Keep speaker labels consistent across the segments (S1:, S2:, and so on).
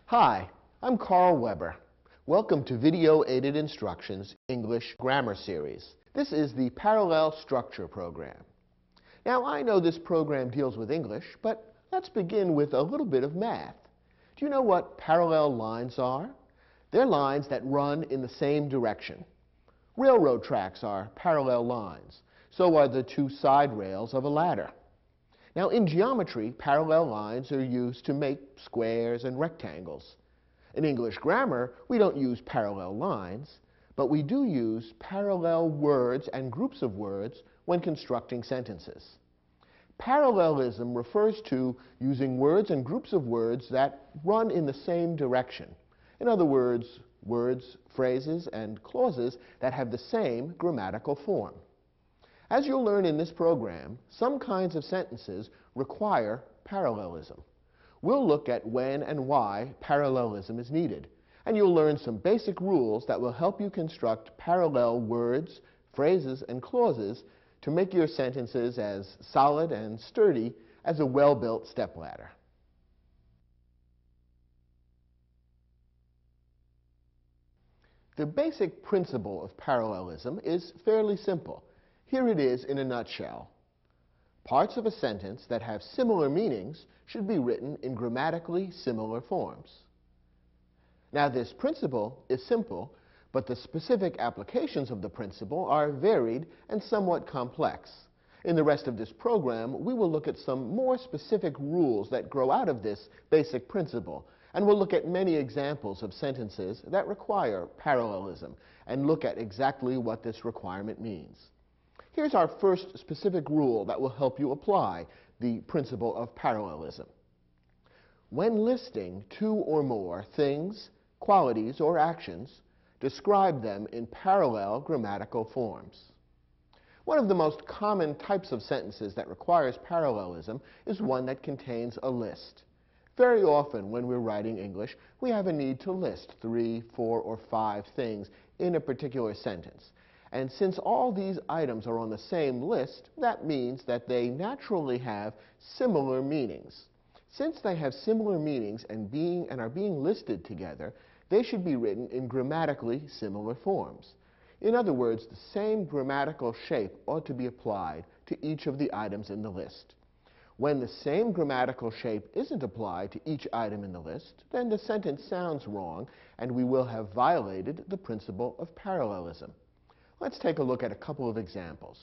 S1: Hi, I'm Carl Weber. Welcome to Video Aided Instructions English Grammar Series. This is the Parallel Structure program. Now, I know this program deals with English, but let's begin with a little bit of math. Do you know what parallel lines are? They're lines that run in the same direction. Railroad tracks are parallel lines. So are the two side rails of a ladder. Now, in geometry, parallel lines are used to make squares and rectangles. In English grammar, we don't use parallel lines, but we do use parallel words and groups of words when constructing sentences. Parallelism refers to using words and groups of words that run in the same direction. In other words, words, phrases, and clauses that have the same grammatical form. As you'll learn in this program, some kinds of sentences require parallelism. We'll look at when and why parallelism is needed, and you'll learn some basic rules that will help you construct parallel words, phrases, and clauses to make your sentences as solid and sturdy as a well-built stepladder. The basic principle of parallelism is fairly simple. Here it is in a nutshell. Parts of a sentence that have similar meanings should be written in grammatically similar forms. Now, this principle is simple, but the specific applications of the principle are varied and somewhat complex. In the rest of this program, we will look at some more specific rules that grow out of this basic principle, and we'll look at many examples of sentences that require parallelism and look at exactly what this requirement means. Here's our first specific rule that will help you apply the principle of parallelism. When listing two or more things, qualities, or actions, describe them in parallel grammatical forms. One of the most common types of sentences that requires parallelism is one that contains a list. Very often when we're writing English, we have a need to list 3, 4, or 5 things in a particular sentence. And since all these items are on the same list, that means that they naturally have similar meanings. Since they have similar meanings and are being listed together, they should be written in grammatically similar forms. In other words, the same grammatical shape ought to be applied to each of the items in the list. When the same grammatical shape isn't applied to each item in the list, then the sentence sounds wrong, and we will have violated the principle of parallelism. Let's take a look at a couple of examples.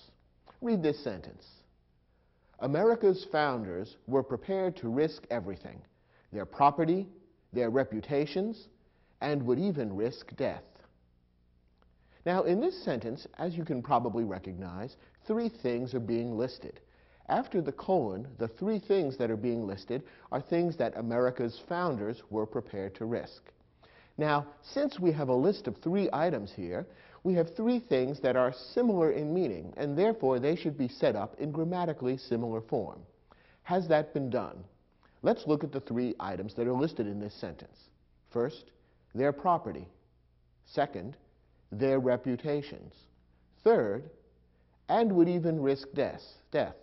S1: Read this sentence. America's founders were prepared to risk everything, their property, their reputations, and would even risk death. Now, in this sentence, as you can probably recognize, 3 things are being listed. After the colon, the 3 things that are being listed are things that America's founders were prepared to risk. Now, since we have a list of 3 items here, we have 3 things that are similar in meaning, and therefore they should be set up in grammatically similar form. Has that been done? Let's look at the 3 items that are listed in this sentence. First, their property. Second, their reputations. Third, and would even risk death.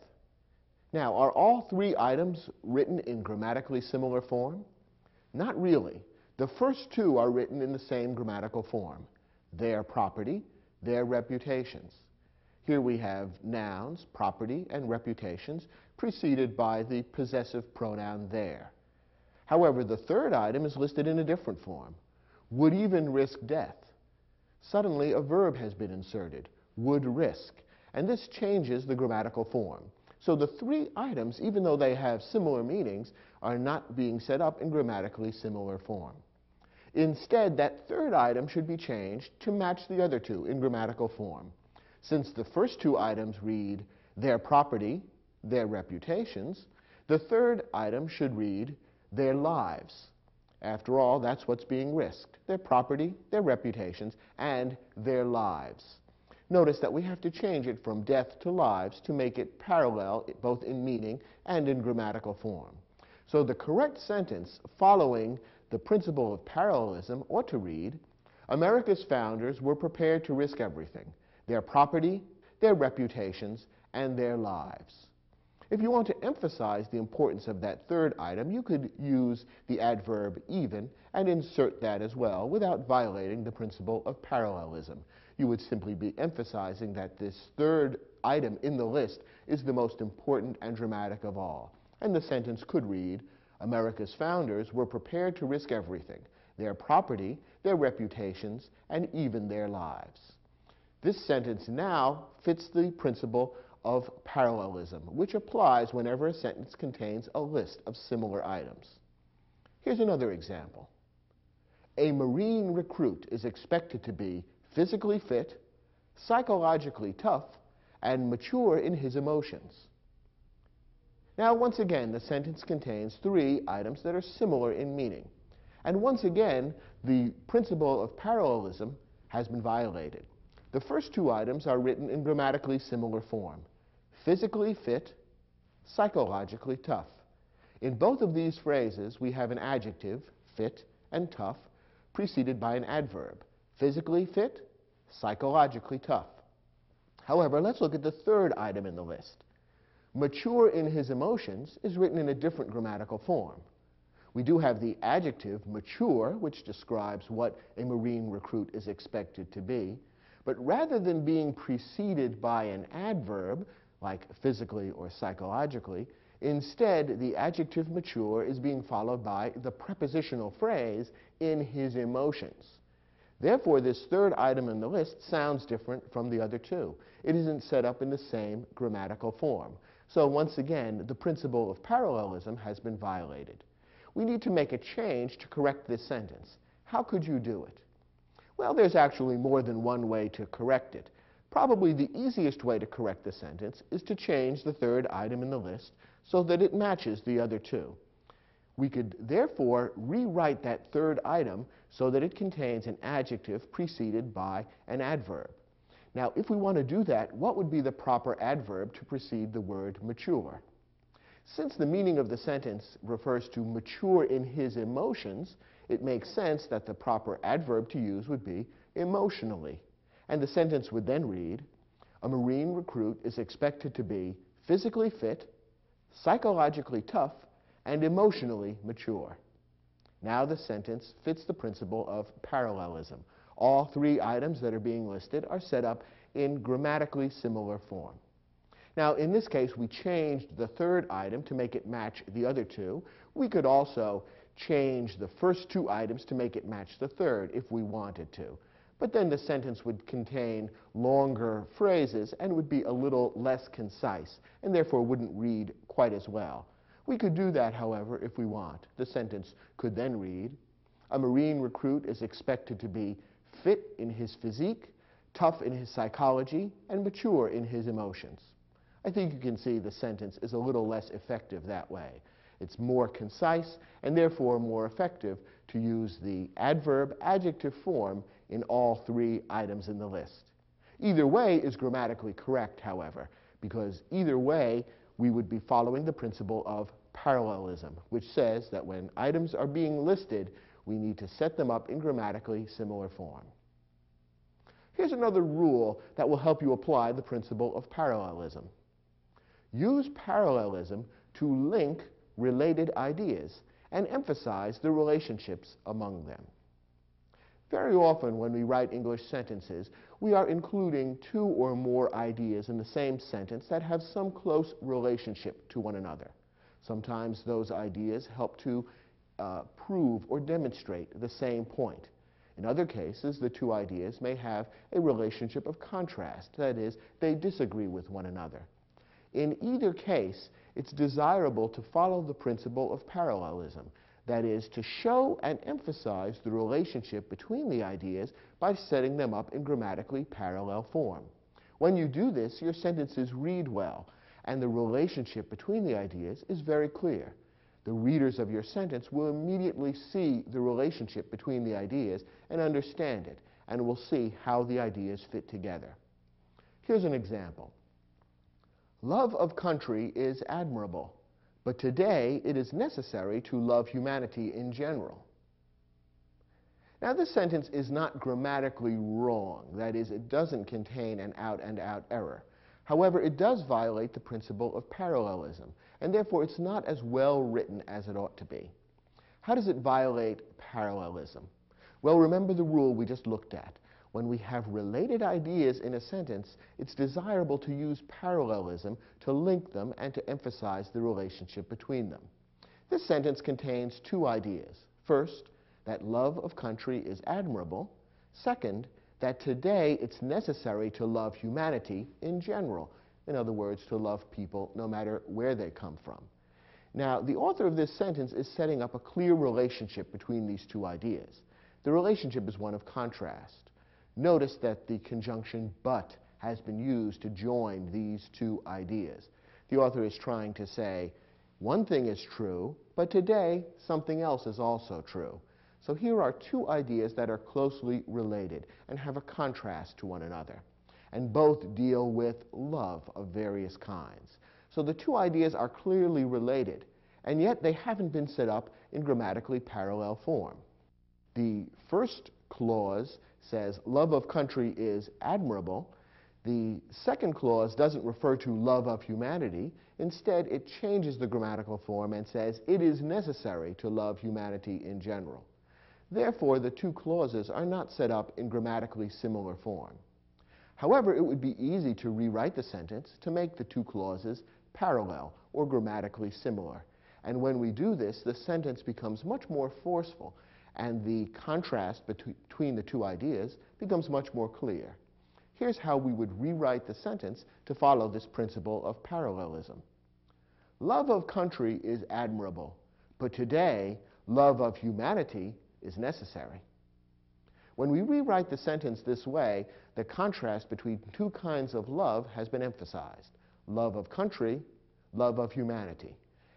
S1: Now, are all 3 items written in grammatically similar form? Not really. The first 2 are written in the same grammatical form. Their property, their reputations. Here we have nouns, property, and reputations preceded by the possessive pronoun their. However, the third item is listed in a different form. Would even risk death. Suddenly, a verb has been inserted, would risk, and this changes the grammatical form. So the 3 items, even though they have similar meanings, are not being set up in grammatically similar form. Instead, that third item should be changed to match the other 2 in grammatical form. Since the first 2 items read their property, their reputations, the third item should read their lives. After all, that's what's being risked, their property, their reputations, and their lives. Notice that we have to change it from death to lives to make it parallel both in meaning and in grammatical form. So the correct sentence following the principle of parallelism ought to read, America's founders were prepared to risk everything, their property, their reputations, and their lives. If you want to emphasize the importance of that third item, you could use the adverb even and insert that as well without violating the principle of parallelism. You would simply be emphasizing that this third item in the list is the most important and dramatic of all. And the sentence could read, America's founders were prepared to risk everything, their property, their reputations, and even their lives. This sentence now fits the principle of parallelism, which applies whenever a sentence contains a list of similar items. Here's another example. A Marine recruit is expected to be physically fit, psychologically tough, and mature in his emotions. Now, once again, the sentence contains three items that are similar in meaning. And once again, the principle of parallelism has been violated. The first two items are written in grammatically similar form. Physically fit, psychologically tough. In both of these phrases, we have an adjective, fit and tough, preceded by an adverb, physically fit, psychologically tough. However, let's look at the third item in the list. Mature in his emotions is written in a different grammatical form. We do have the adjective mature, which describes what a Marine recruit is expected to be, but rather than being preceded by an adverb, like physically or psychologically, instead the adjective mature is being followed by the prepositional phrase in his emotions. Therefore, this third item in the list sounds different from the other two. It isn't set up in the same grammatical form. So once again, the principle of parallelism has been violated. We need to make a change to correct this sentence. How could you do it? Well, there's actually more than one way to correct it. Probably the easiest way to correct the sentence is to change the third item in the list so that it matches the other two. We could therefore rewrite that third item so that it contains an adjective preceded by an adverb. Now, if we want to do that, what would be the proper adverb to precede the word mature? Since the meaning of the sentence refers to mature in his emotions, it makes sense that the proper adverb to use would be emotionally. And the sentence would then read, a Marine recruit is expected to be physically fit, psychologically tough, and emotionally mature. Now the sentence fits the principle of parallelism. All three items that are being listed are set up in grammatically similar form. Now, in this case, we changed the third item to make it match the other two. We could also change the first two items to make it match the third if we wanted to. But then the sentence would contain longer phrases and would be a little less concise, and therefore wouldn't read quite as well. We could do that, however, if we want. The sentence could then read, a Marine recruit is expected to be fit in his physique, tough in his psychology, and mature in his emotions. I think you can see the sentence is a little less effective that way. It's more concise and therefore more effective to use the adverb-adjective form in all three items in the list. Either way is grammatically correct, however, because either way we would be following the principle of parallelism, which says that when items are being listed, we need to set them up in grammatically similar form. Here's another rule that will help you apply the principle of parallelism. Use parallelism to link related ideas and emphasize the relationships among them. Very often when we write English sentences, we are including two or more ideas in the same sentence that have some close relationship to one another. Sometimes those ideas help to prove or demonstrate the same point. In other cases, the two ideas may have a relationship of contrast, that is, they disagree with one another. In either case, it's desirable to follow the principle of parallelism, that is, to show and emphasize the relationship between the ideas by setting them up in grammatically parallel form. When you do this, your sentences read well, and the relationship between the ideas is very clear. The readers of your sentence will immediately see the relationship between the ideas and understand it, and will see how the ideas fit together. Here's an example. Love of country is admirable, but today it is necessary to love humanity in general. Now, this sentence is not grammatically wrong. That is, it doesn't contain an out-and-out error. However, it does violate the principle of parallelism, and therefore it's not as well written as it ought to be. How does it violate parallelism? Well, remember the rule we just looked at. When we have related ideas in a sentence, it's desirable to use parallelism to link them and to emphasize the relationship between them. This sentence contains two ideas. First, that love of country is admirable. Second, that today it's necessary to love humanity in general. In other words, to love people no matter where they come from. Now, the author of this sentence is setting up a clear relationship between these two ideas. The relationship is one of contrast. Notice that the conjunction but has been used to join these two ideas. The author is trying to say, one thing is true, but today something else is also true. So here are two ideas that are closely related and have a contrast to one another. And both deal with love of various kinds. So the two ideas are clearly related, and yet they haven't been set up in grammatically parallel form. The first clause says love of country is admirable. The second clause doesn't refer to love of humanity. Instead, it changes the grammatical form and says it is necessary to love humanity in general. Therefore, the two clauses are not set up in grammatically similar form. However, it would be easy to rewrite the sentence to make the two clauses parallel or grammatically similar. And when we do this, the sentence becomes much more forceful, and the contrast between the two ideas becomes much more clear. Here's how we would rewrite the sentence to follow this principle of parallelism. Love of country is admirable, but today, love of humanity is necessary. When we rewrite the sentence this way, the contrast between two kinds of love has been emphasized. Love of country, love of humanity.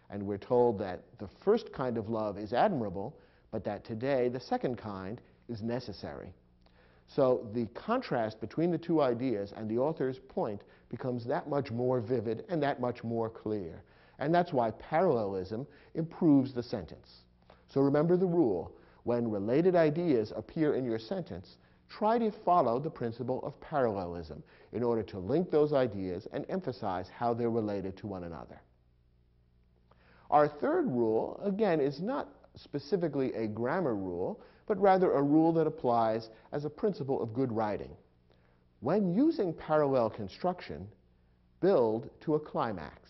S1: And we're told that the first kind of love is admirable, but that today the second kind is necessary. So the contrast between the two ideas and the author's point becomes that much more vivid and that much more clear. And that's why parallelism improves the sentence. So remember the rule. When related ideas appear in your sentence, try to follow the principle of parallelism in order to link those ideas and emphasize how they're related to one another. Our third rule, again, is not specifically a grammar rule, but rather a rule that applies as a principle of good writing. When using parallel construction, build to a climax.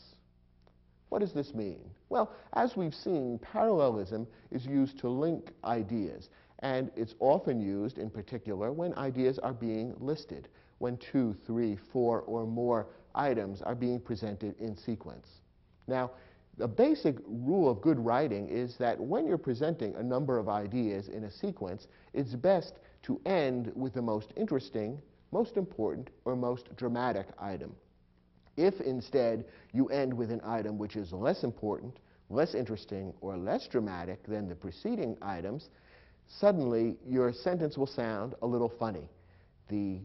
S1: What does this mean? Well, as we've seen, parallelism is used to link ideas, and it's often used in particular when ideas are being listed, when 2, 3, 4, or more items are being presented in sequence. Now, the basic rule of good writing is that when you're presenting a number of ideas in a sequence, it's best to end with the most interesting, most important, or most dramatic item. If instead you end with an item which is less important, less interesting, or less dramatic than the preceding items, suddenly your sentence will sound a little funny. The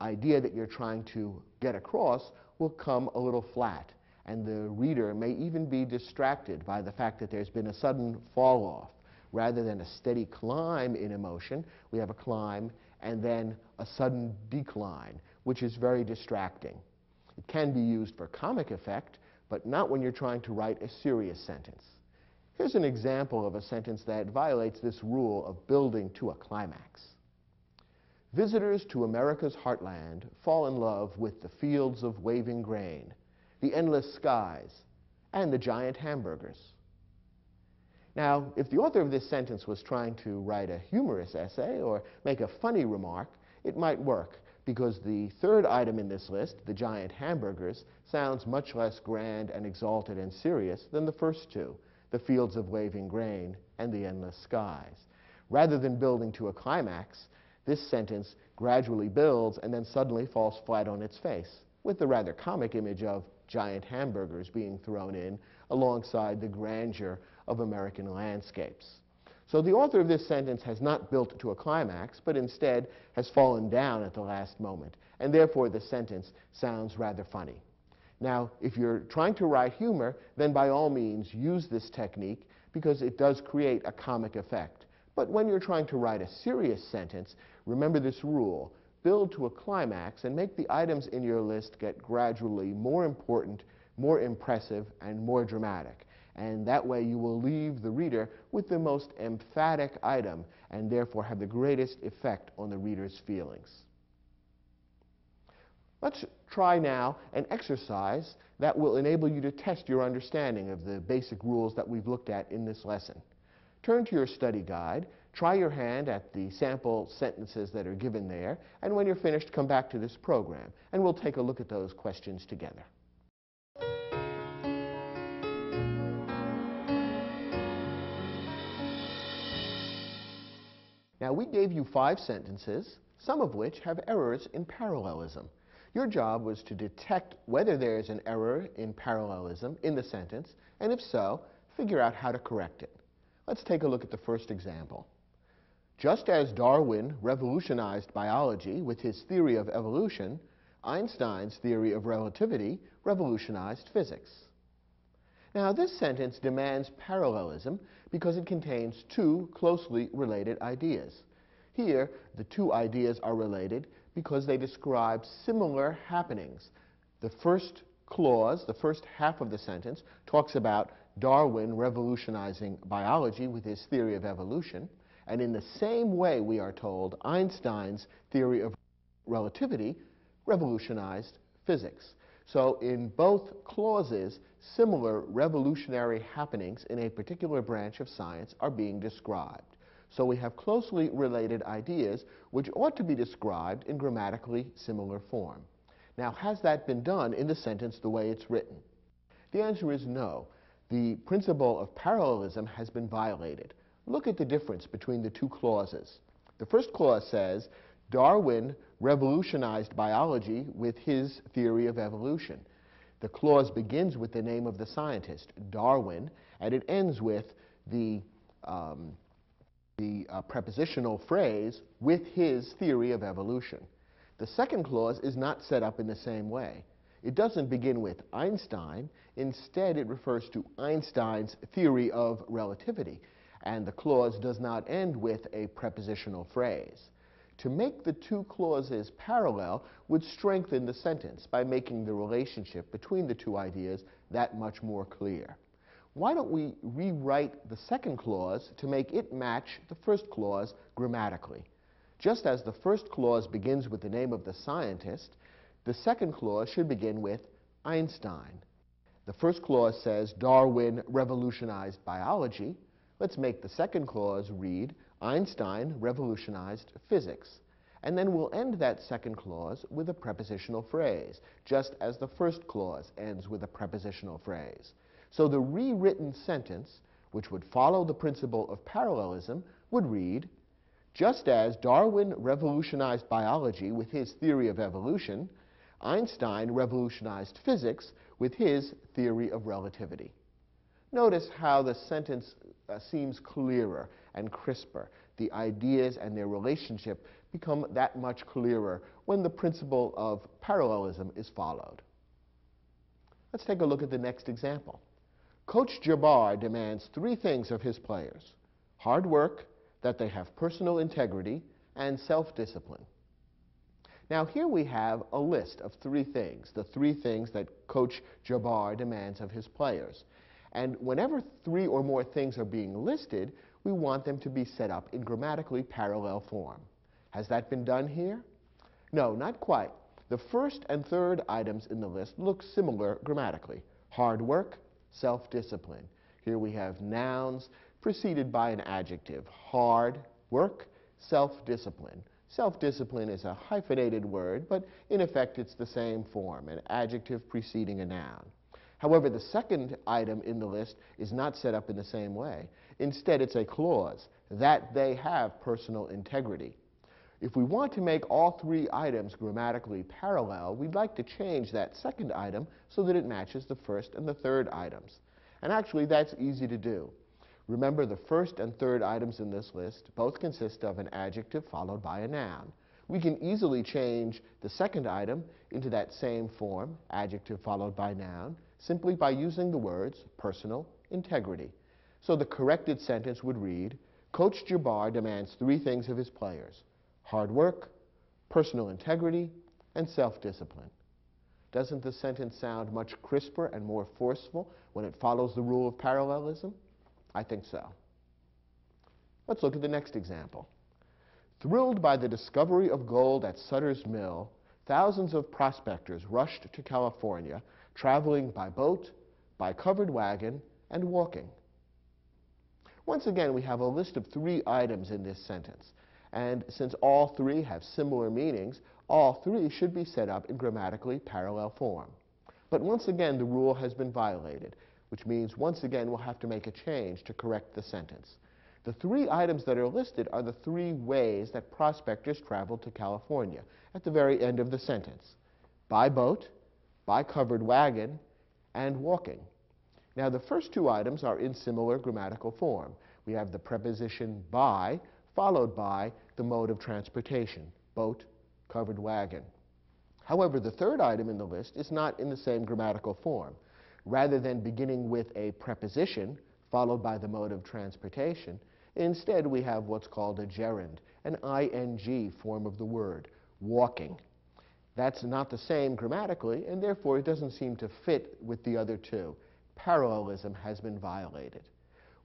S1: idea that you're trying to get across will come a little flat, and the reader may even be distracted by the fact that there's been a sudden fall off. Rather than a steady climb in emotion, we have a climb and then a sudden decline, which is very distracting. It can be used for comic effect, but not when you're trying to write a serious sentence. Here's an example of a sentence that violates this rule of building to a climax. Visitors to America's heartland fall in love with the fields of waving grain, the endless skies, and the giant hamburgers. Now, if the author of this sentence was trying to write a humorous essay or make a funny remark, it might work, because the third item in this list, the giant hamburgers, sounds much less grand and exalted and serious than the first two, the fields of waving grain and the endless skies. Rather than building to a climax, this sentence gradually builds and then suddenly falls flat on its face, with the rather comic image of giant hamburgers being thrown in alongside the grandeur of American landscapes. So the author of this sentence has not built to a climax, but instead has fallen down at the last moment, and therefore the sentence sounds rather funny. Now, if you're trying to write humor, then by all means use this technique, because it does create a comic effect. But when you're trying to write a serious sentence, remember this rule: build to a climax and make the items in your list get gradually more important, more impressive, and more dramatic. And that way you will leave the reader with the most emphatic item and therefore have the greatest effect on the reader's feelings. Let's try now an exercise that will enable you to test your understanding of the basic rules that we've looked at in this lesson. Turn to your study guide, try your hand at the sample sentences that are given there, and when you're finished, come back to this program, and we'll take a look at those questions together. Now, we gave you 5 sentences, some of which have errors in parallelism. Your job was to detect whether there is an error in parallelism in the sentence, and if so, figure out how to correct it. Let's take a look at the first example. Just as Darwin revolutionized biology with his theory of evolution, Einstein's theory of relativity revolutionized physics. Now, this sentence demands parallelism because it contains 2 closely related ideas. Here, the 2 ideas are related because they describe similar happenings. The first clause, the first half of the sentence, talks about Darwin revolutionizing biology with his theory of evolution, and in the same way, we are told, Einstein's theory of relativity revolutionized physics. So in both clauses, similar revolutionary happenings in a particular branch of science are being described. So we have closely related ideas which ought to be described in grammatically similar form. Now, has that been done in the sentence the way it's written? The answer is no. The principle of parallelism has been violated. Look at the difference between the 2 clauses. The first clause says, Darwin revolutionized biology with his theory of evolution. The clause begins with the name of the scientist, Darwin, and it ends with the prepositional phrase, with his theory of evolution. The second clause is not set up in the same way. It doesn't begin with Einstein. Instead, it refers to Einstein's theory of relativity, and the clause does not end with a prepositional phrase. To make the 2 clauses parallel would strengthen the sentence by making the relationship between the 2 ideas that much more clear. Why don't we rewrite the second clause to make it match the first clause grammatically? Just as the first clause begins with the name of the scientist, the second clause should begin with Einstein. The first clause says Darwin revolutionized biology. Let's make the second clause read Einstein revolutionized physics. And then we'll end that second clause with a prepositional phrase, just as the first clause ends with a prepositional phrase. So the rewritten sentence, which would follow the principle of parallelism, would read, just as Darwin revolutionized biology with his theory of evolution, Einstein revolutionized physics with his theory of relativity. Notice how the sentence seems clearer and crisper. The ideas and their relationship become that much clearer when the principle of parallelism is followed. Let's take a look at the next example. Coach Jabbar demands 3 things of his players: hard work, that they have personal integrity, and self-discipline. Now, here we have a list of 3 things, the 3 things that Coach Jabbar demands of his players. And whenever 3 or more things are being listed, we want them to be set up in grammatically parallel form. Has that been done here? No, not quite. The first and third items in the list look similar grammatically: hard work, self-discipline. Here we have nouns preceded by an adjective: hard work, self-discipline. Self-discipline is a hyphenated word, but in effect it's the same form, an adjective preceding a noun. However, the second item in the list is not set up in the same way. Instead, it's a clause, that they have personal integrity. If we want to make all 3 items grammatically parallel, we'd like to change that second item so that it matches the first and the third items. And actually, that's easy to do. Remember, the first and third items in this list both consist of an adjective followed by a noun. We can easily change the second item into that same form, adjective followed by noun, simply by using the words personal integrity. So the corrected sentence would read, Coach Jabbar demands 3 things of his players: hard work, personal integrity, and self-discipline. Doesn't the sentence sound much crisper and more forceful when it follows the rule of parallelism? I think so. Let's look at the next example. Thrilled by the discovery of gold at Sutter's Mill, thousands of prospectors rushed to California, traveling by boat, by covered wagon, and walking. Once again, we have a list of 3 items in this sentence. And since all 3 have similar meanings, all 3 should be set up in grammatically parallel form. But once again, the rule has been violated, which means once again we'll have to make a change to correct the sentence. The 3 items that are listed are the 3 ways that prospectors traveled to California at the very end of the sentence: by boat, by covered wagon, and walking. Now, the first 2 items are in similar grammatical form. We have the preposition by, followed by the mode of transportation: boat, covered wagon. However, the 3rd item in the list is not in the same grammatical form. Rather than beginning with a preposition, followed by the mode of transportation, instead we have what's called a gerund, an ing form of the word, walking. That's not the same grammatically, and therefore it doesn't seem to fit with the other 2. Parallelism has been violated.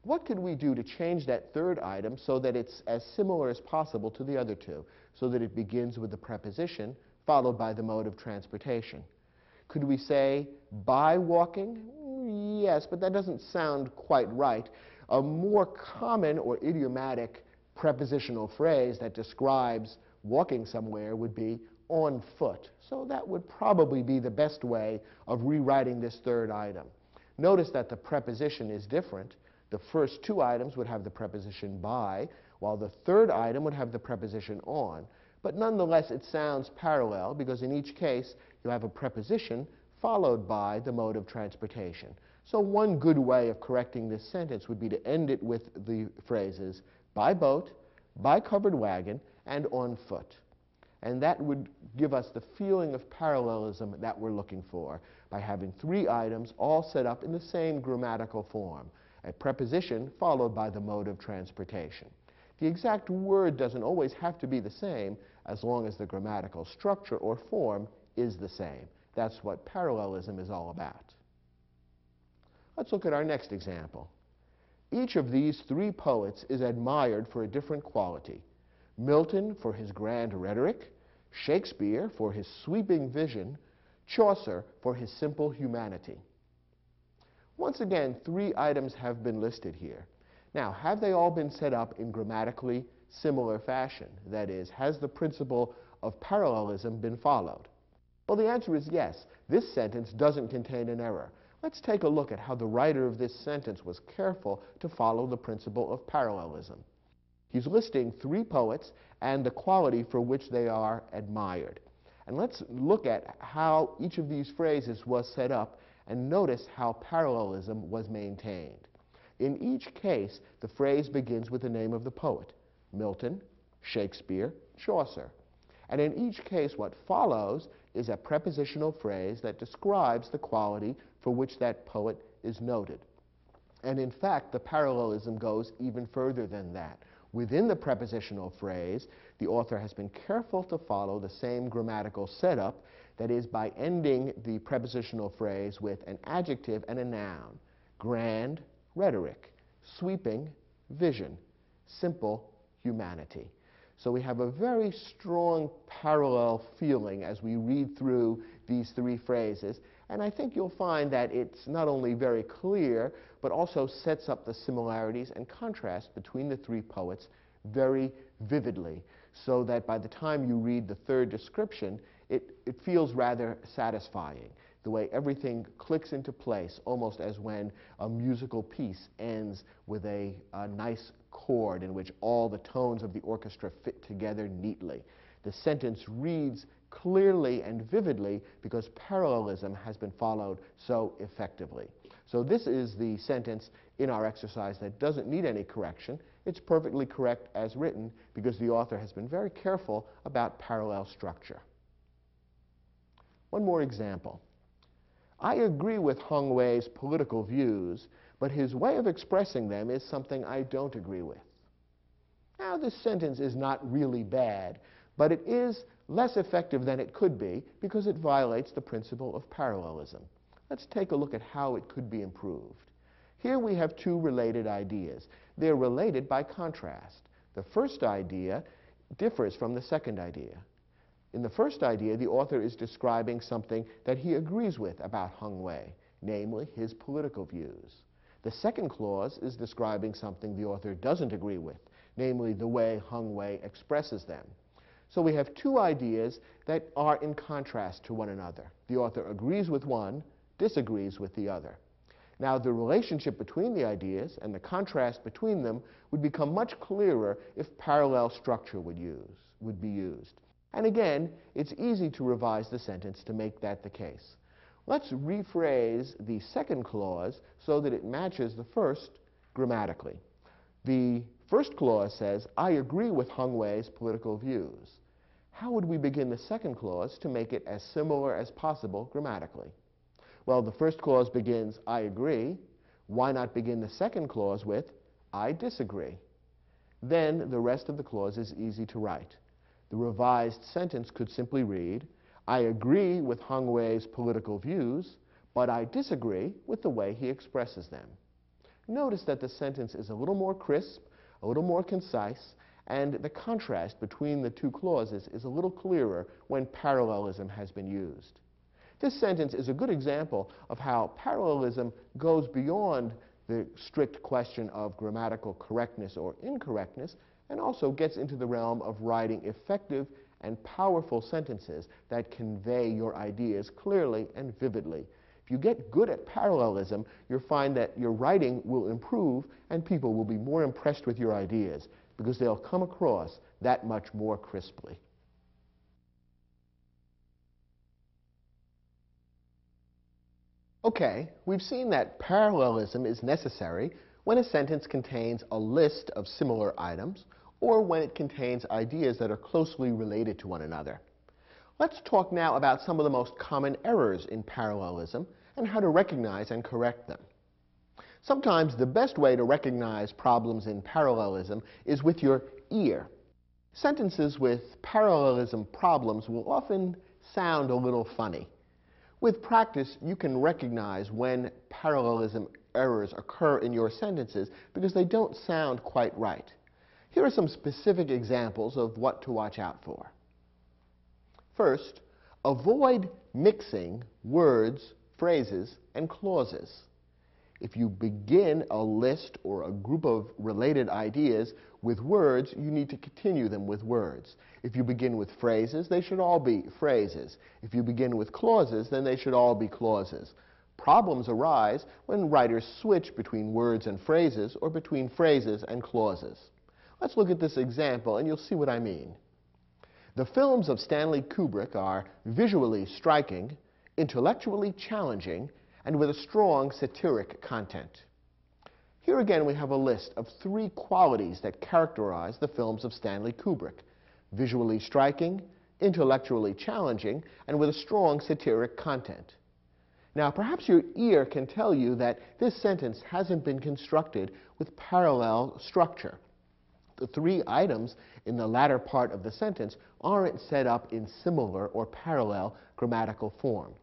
S1: What could we do to change that 3rd item so that it's as similar as possible to the other 2, so that it begins with the preposition followed by the mode of transportation? Could we say by walking? Yes, but that doesn't sound quite right. A more common or idiomatic prepositional phrase that describes walking somewhere would be on foot. So that would probably be the best way of rewriting this 3rd item. Notice that the preposition is different. The first 2 items would have the preposition by, while the 3rd item would have the preposition on. But nonetheless, it sounds parallel because in each case you have a preposition followed by the mode of transportation. So one good way of correcting this sentence would be to end it with the phrases by boat, by covered wagon, and on foot. And that would give us the feeling of parallelism that we're looking for by having 3 items all set up in the same grammatical form: a preposition followed by the mode of transportation. The exact word doesn't always have to be the same as long as the grammatical structure or form is the same. That's what parallelism is all about. Let's look at our next example. Each of these 3 poets is admired for a different quality: Milton for his grand rhetoric, Shakespeare for his sweeping vision, Chaucer for his simple humanity. Once again, 3 items have been listed here. Now, have they all been set up in grammatically similar fashion? That is, has the principle of parallelism been followed? Well, the answer is yes. This sentence doesn't contain an error. Let's take a look at how the writer of this sentence was careful to follow the principle of parallelism. He's listing 3 poets and the quality for which they are admired. And let's look at how each of these phrases was set up and notice how parallelism was maintained. In each case, the phrase begins with the name of the poet: Milton, Shakespeare, Chaucer. And in each case, what follows is a prepositional phrase that describes the quality for which that poet is noted. And in fact, the parallelism goes even further than that. Within the prepositional phrase, the author has been careful to follow the same grammatical setup, that is, by ending the prepositional phrase with an adjective and a noun: grand rhetoric, sweeping vision, simple humanity. So we have a very strong parallel feeling as we read through these 3 phrases, and I think you'll find that it's not only very clear, but also sets up the similarities and contrasts between the 3 poets very vividly, so that by the time you read the 3rd description, it feels rather satisfying, the way everything clicks into place, almost as when a musical piece ends with a nice chord in which all the tones of the orchestra fit together neatly. The sentence reads clearly and vividly because parallelism has been followed so effectively. So this is the sentence in our exercise that doesn't need any correction. It's perfectly correct as written because the author has been very careful about parallel structure. One more example. I agree with Hung Wei's political views, but his way of expressing them is something I don't agree with. Now, this sentence is not really bad, but it is less effective than it could be because it violates the principle of parallelism. Let's take a look at how it could be improved. Here we have two related ideas. They're related by contrast. The first idea differs from the second idea. In the first idea, the author is describing something that he agrees with about Hung Wei, namely his political views. The second clause is describing something the author doesn't agree with, namely the way Hung Wei expresses them. So we have two ideas that are in contrast to one another. The author agrees with one, disagrees with the other. Now, the relationship between the ideas and the contrast between them would become much clearer if parallel structure would be used. And again, it's easy to revise the sentence to make that the case. Let's rephrase the second clause so that it matches the first grammatically. The first clause says, I agree with Hung Wei's political views. How would we begin the second clause to make it as similar as possible grammatically? Well, the first clause begins, I agree. Why not begin the second clause with, I disagree? Then the rest of the clause is easy to write. The revised sentence could simply read, I agree with Hung Wei's political views, but I disagree with the way he expresses them. Notice that the sentence is a little more crisp, a little more concise, and the contrast between the two clauses is a little clearer when parallelism has been used. This sentence is a good example of how parallelism goes beyond the strict question of grammatical correctness or incorrectness and also gets into the realm of writing effective and powerful sentences that convey your ideas clearly and vividly. If you get good at parallelism, you'll find that your writing will improve and people will be more impressed with your ideas because they'll come across that much more crisply. Okay, we've seen that parallelism is necessary when a sentence contains a list of similar items or when it contains ideas that are closely related to one another. Let's talk now about some of the most common errors in parallelism and how to recognize and correct them. Sometimes the best way to recognize problems in parallelism is with your ear. Sentences with parallelism problems will often sound a little funny. With practice, you can recognize when parallelism errors occur in your sentences because they don't sound quite right. Here are some specific examples of what to watch out for. First, avoid mixing words, phrases, and clauses. If you begin a list or a group of related ideas with words, you need to continue them with words. If you begin with phrases, they should all be phrases. If you begin with clauses, then they should all be clauses. Problems arise when writers switch between words and phrases or between phrases and clauses. Let's look at this example and you'll see what I mean. The films of Stanley Kubrick are visually striking, intellectually challenging, and with a strong satiric content. Here again we have a list of 3 qualities that characterize the films of Stanley Kubrick: visually striking, intellectually challenging, and with a strong satiric content. Now perhaps your ear can tell you that this sentence hasn't been constructed with parallel structure. The 3 items in the latter part of the sentence aren't set up in similar or parallel grammatical form.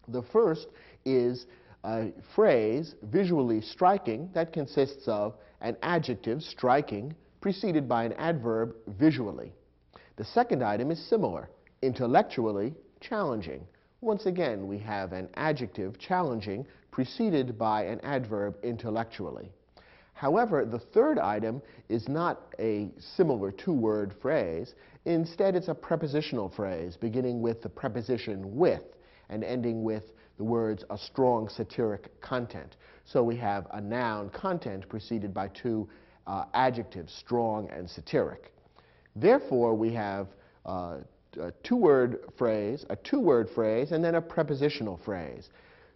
S1: The first is a phrase, visually striking, that consists of an adjective, striking, preceded by an adverb, visually. The second item is similar, intellectually challenging. Once again, we have an adjective, challenging, preceded by an adverb, intellectually. However, the third item is not a similar 2-word phrase. Instead, it's a prepositional phrase beginning with the preposition with and ending with the words a strong satiric content. So we have a noun, content, preceded by 2 adjectives, strong and satiric. Therefore, we have a 2-word phrase, and then a prepositional phrase.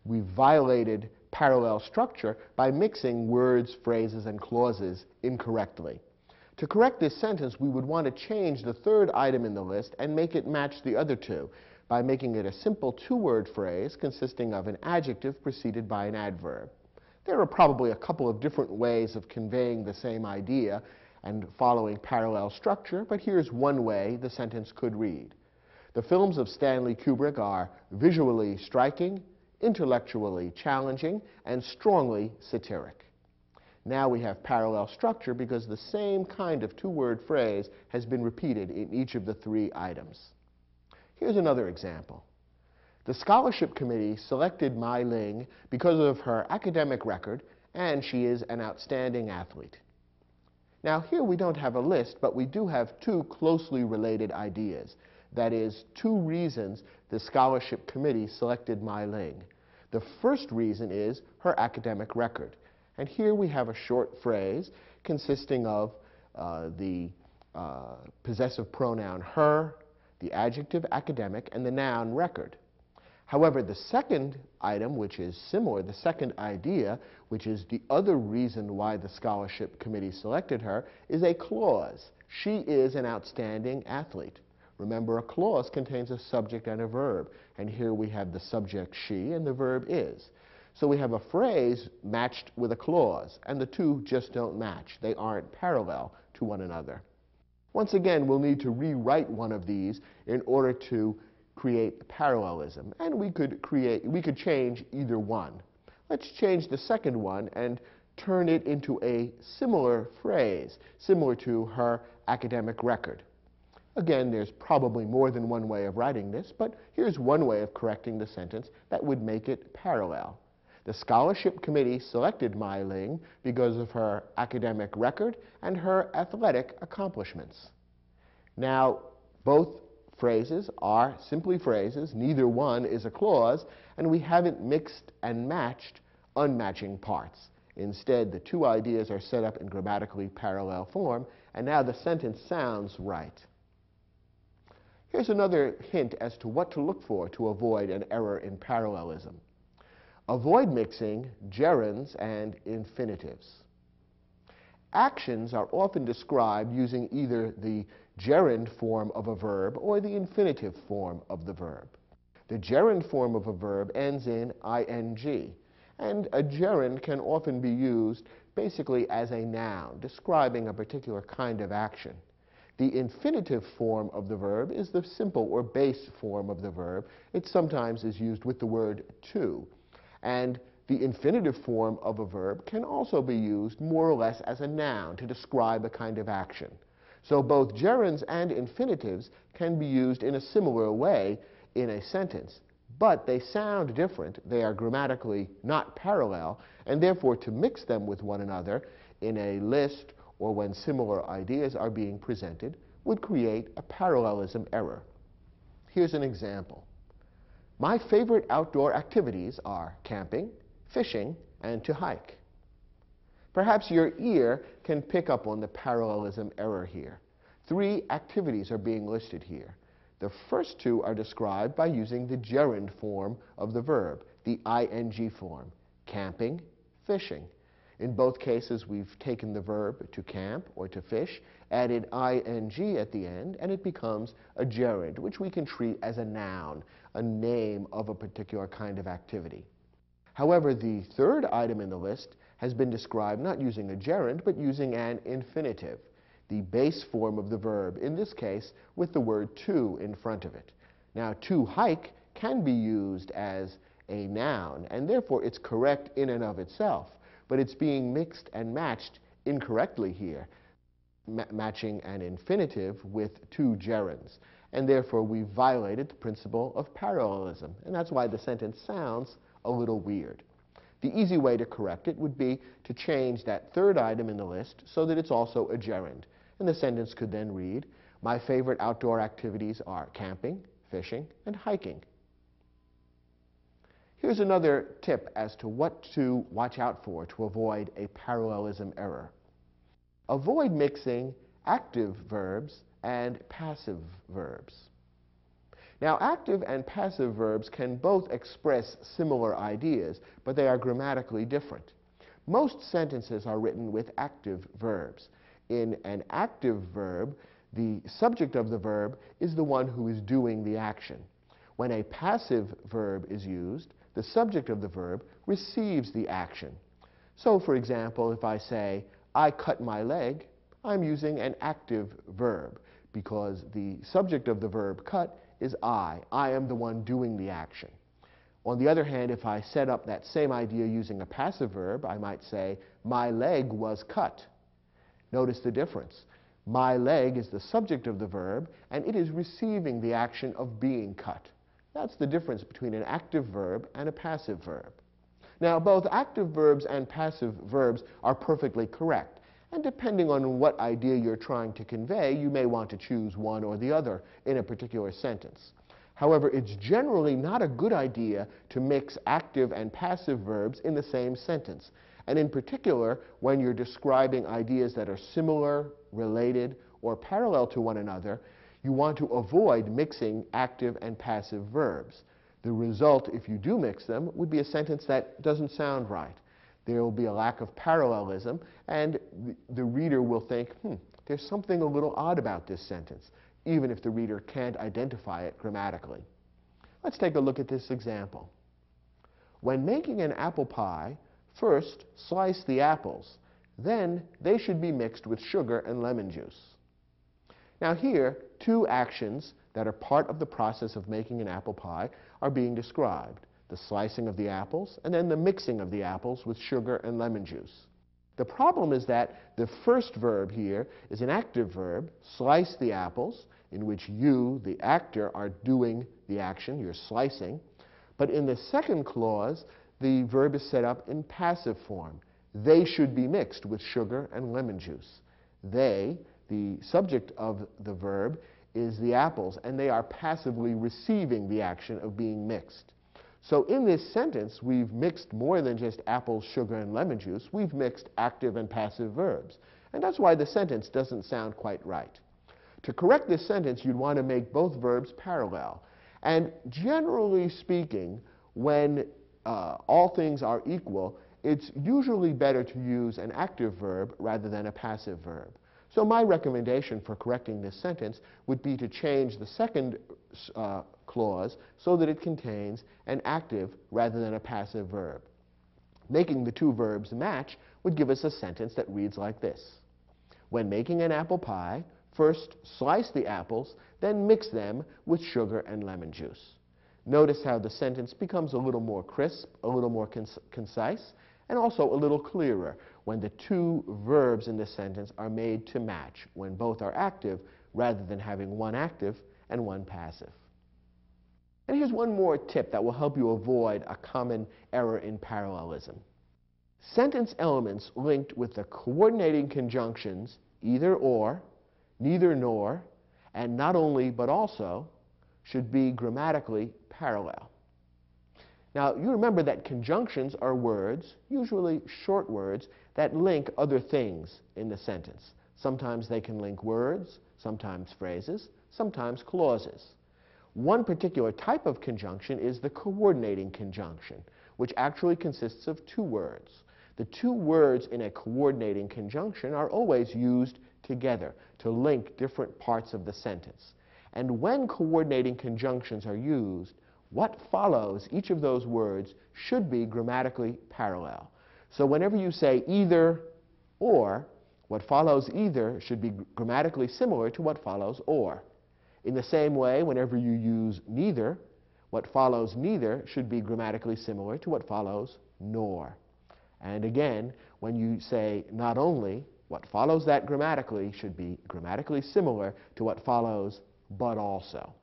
S1: We violated parallel structure by mixing words, phrases, and clauses incorrectly. To correct this sentence, we would want to change the third item in the list and make it match the other 2 by making it a simple 2-word phrase consisting of an adjective preceded by an adverb. There are probably a couple of different ways of conveying the same idea and following parallel structure, but here's one way the sentence could read. The films of Stanley Kubrick are visually striking, intellectually challenging, and strongly satiric. Now we have parallel structure because the same kind of two-word phrase has been repeated in each of the three items. Here's another example. The scholarship committee selected Mai Ling because of her academic record, and she is an outstanding athlete. Now here we don't have a list, but we do have two closely related ideas. That is, two reasons the scholarship committee selected Mai Ling. The first reason is her academic record. And here we have a short phrase consisting of the possessive pronoun her, the adjective academic, and the noun record. However, the second item, which is similar, the second idea, which is the other reason why the scholarship committee selected her, is a clause. She is an outstanding athlete. Remember, a clause contains a subject and a verb, and here we have the subject she and the verb is. So we have a phrase matched with a clause, and the two just don't match. They aren't parallel to one another. Once again, we'll need to rewrite one of these in order to create parallelism, and we could change either one. Let's change the second one and turn it into a similar phrase, similar to her academic record. Again, there's probably more than one way of writing this, but here's one way of correcting the sentence that would make it parallel. The scholarship committee selected Mai Ling because of her academic record and her athletic accomplishments. Now, both phrases are simply phrases. Neither one is a clause, and we haven't mixed and matched unmatching parts. Instead, the two ideas are set up in grammatically parallel form, and now the sentence sounds right. Here's another hint as to what to look for to avoid an error in parallelism. Avoid mixing gerunds and infinitives. Actions are often described using either the gerund form of a verb or the infinitive form of the verb. The gerund form of a verb ends in ing, and a gerund can often be used basically as a noun, describing a particular kind of action. The infinitive form of the verb is the simple or base form of the verb. It sometimes is used with the word to. And the infinitive form of a verb can also be used more or less as a noun to describe a kind of action. So both gerunds and infinitives can be used in a similar way in a sentence, but they sound different. They are grammatically not parallel, and therefore to mix them with one another in a list or when similar ideas are being presented would create a parallelism error. Here's an example. My favorite outdoor activities are camping, fishing, and to hike. Perhaps your ear can pick up on the parallelism error here. Three activities are being listed here. The first two are described by using the gerund form of the verb, the ing form, camping, fishing. In both cases, we've taken the verb to camp or to fish, added ing at the end, and it becomes a gerund, which we can treat as a noun, a name of a particular kind of activity. However, the third item in the list has been described not using a gerund, but using an infinitive, the base form of the verb, in this case with the word to in front of it. Now, to hike can be used as a noun, and therefore it's correct in and of itself, but it's being mixed and matched incorrectly here, matching an infinitive with two gerunds. And therefore we violated the principle of parallelism, and that's why the sentence sounds a little weird. The easy way to correct it would be to change that third item in the list so that it's also a gerund. And the sentence could then read, my favorite outdoor activities are camping, fishing, and hiking. Here's another tip as to what to watch out for to avoid a parallelism error. Avoid mixing active verbs and passive verbs. Now, active and passive verbs can both express similar ideas, but they are grammatically different. Most sentences are written with active verbs. In an active verb, the subject of the verb is the one who is doing the action. When a passive verb is used, the subject of the verb receives the action. So, for example, if I say, I cut my leg, I'm using an active verb because the subject of the verb cut is I. I am the one doing the action. On the other hand, if I set up that same idea using a passive verb, I might say, my leg was cut. Notice the difference. My leg is the subject of the verb, and it is receiving the action of being cut. That's the difference between an active verb and a passive verb. Now, both active verbs and passive verbs are perfectly correct, and depending on what idea you're trying to convey, you may want to choose one or the other in a particular sentence. However, it's generally not a good idea to mix active and passive verbs in the same sentence, and in particular, when you're describing ideas that are similar, related, or parallel to one another, you want to avoid mixing active and passive verbs. The result, if you do mix them, would be a sentence that doesn't sound right. There will be a lack of parallelism, and the reader will think, there's something a little odd about this sentence, even if the reader can't identify it grammatically. Let's take a look at this example. When making an apple pie, first slice the apples, then they should be mixed with sugar and lemon juice. Now here, two actions that are part of the process of making an apple pie are being described: the slicing of the apples and then the mixing of the apples with sugar and lemon juice. The problem is that the first verb here is an active verb, slice the apples, in which you, the actor, are doing the action, you're slicing. But in the second clause, the verb is set up in passive form. They should be mixed with sugar and lemon juice. They, the subject of the verb, is the apples, and they are passively receiving the action of being mixed. So in this sentence, we've mixed more than just apples, sugar, and lemon juice. We've mixed active and passive verbs. And that's why the sentence doesn't sound quite right. To correct this sentence, you'd want to make both verbs parallel. And generally speaking, when all things are equal, it's usually better to use an active verb rather than a passive verb. So my recommendation for correcting this sentence would be to change the second clause so that it contains an active rather than a passive verb. Making the two verbs match would give us a sentence that reads like this: when making an apple pie, first slice the apples, then mix them with sugar and lemon juice. Notice how the sentence becomes a little more crisp, a little more concise, and also a little clearer when the two verbs in the sentence are made to match, when both are active rather than having one active and one passive. And here's one more tip that will help you avoid a common error in parallelism. Sentence elements linked with the coordinating conjunctions either or, neither nor, and not only but also should be grammatically parallel. Now, you remember that conjunctions are words, usually short words, that link other things in the sentence. Sometimes they can link words, sometimes phrases, sometimes clauses. One particular type of conjunction is the coordinating conjunction, which actually consists of two words. The two words in a coordinating conjunction are always used together to link different parts of the sentence. And when coordinating conjunctions are used, what follows each of those words should be grammatically parallel. So whenever you say either or, what follows either should be grammatically similar to what follows or. In the same way, whenever you use neither, what follows neither should be grammatically similar to what follows nor. And again, when you say not only, what follows that grammatically should be grammatically similar to what follows but also.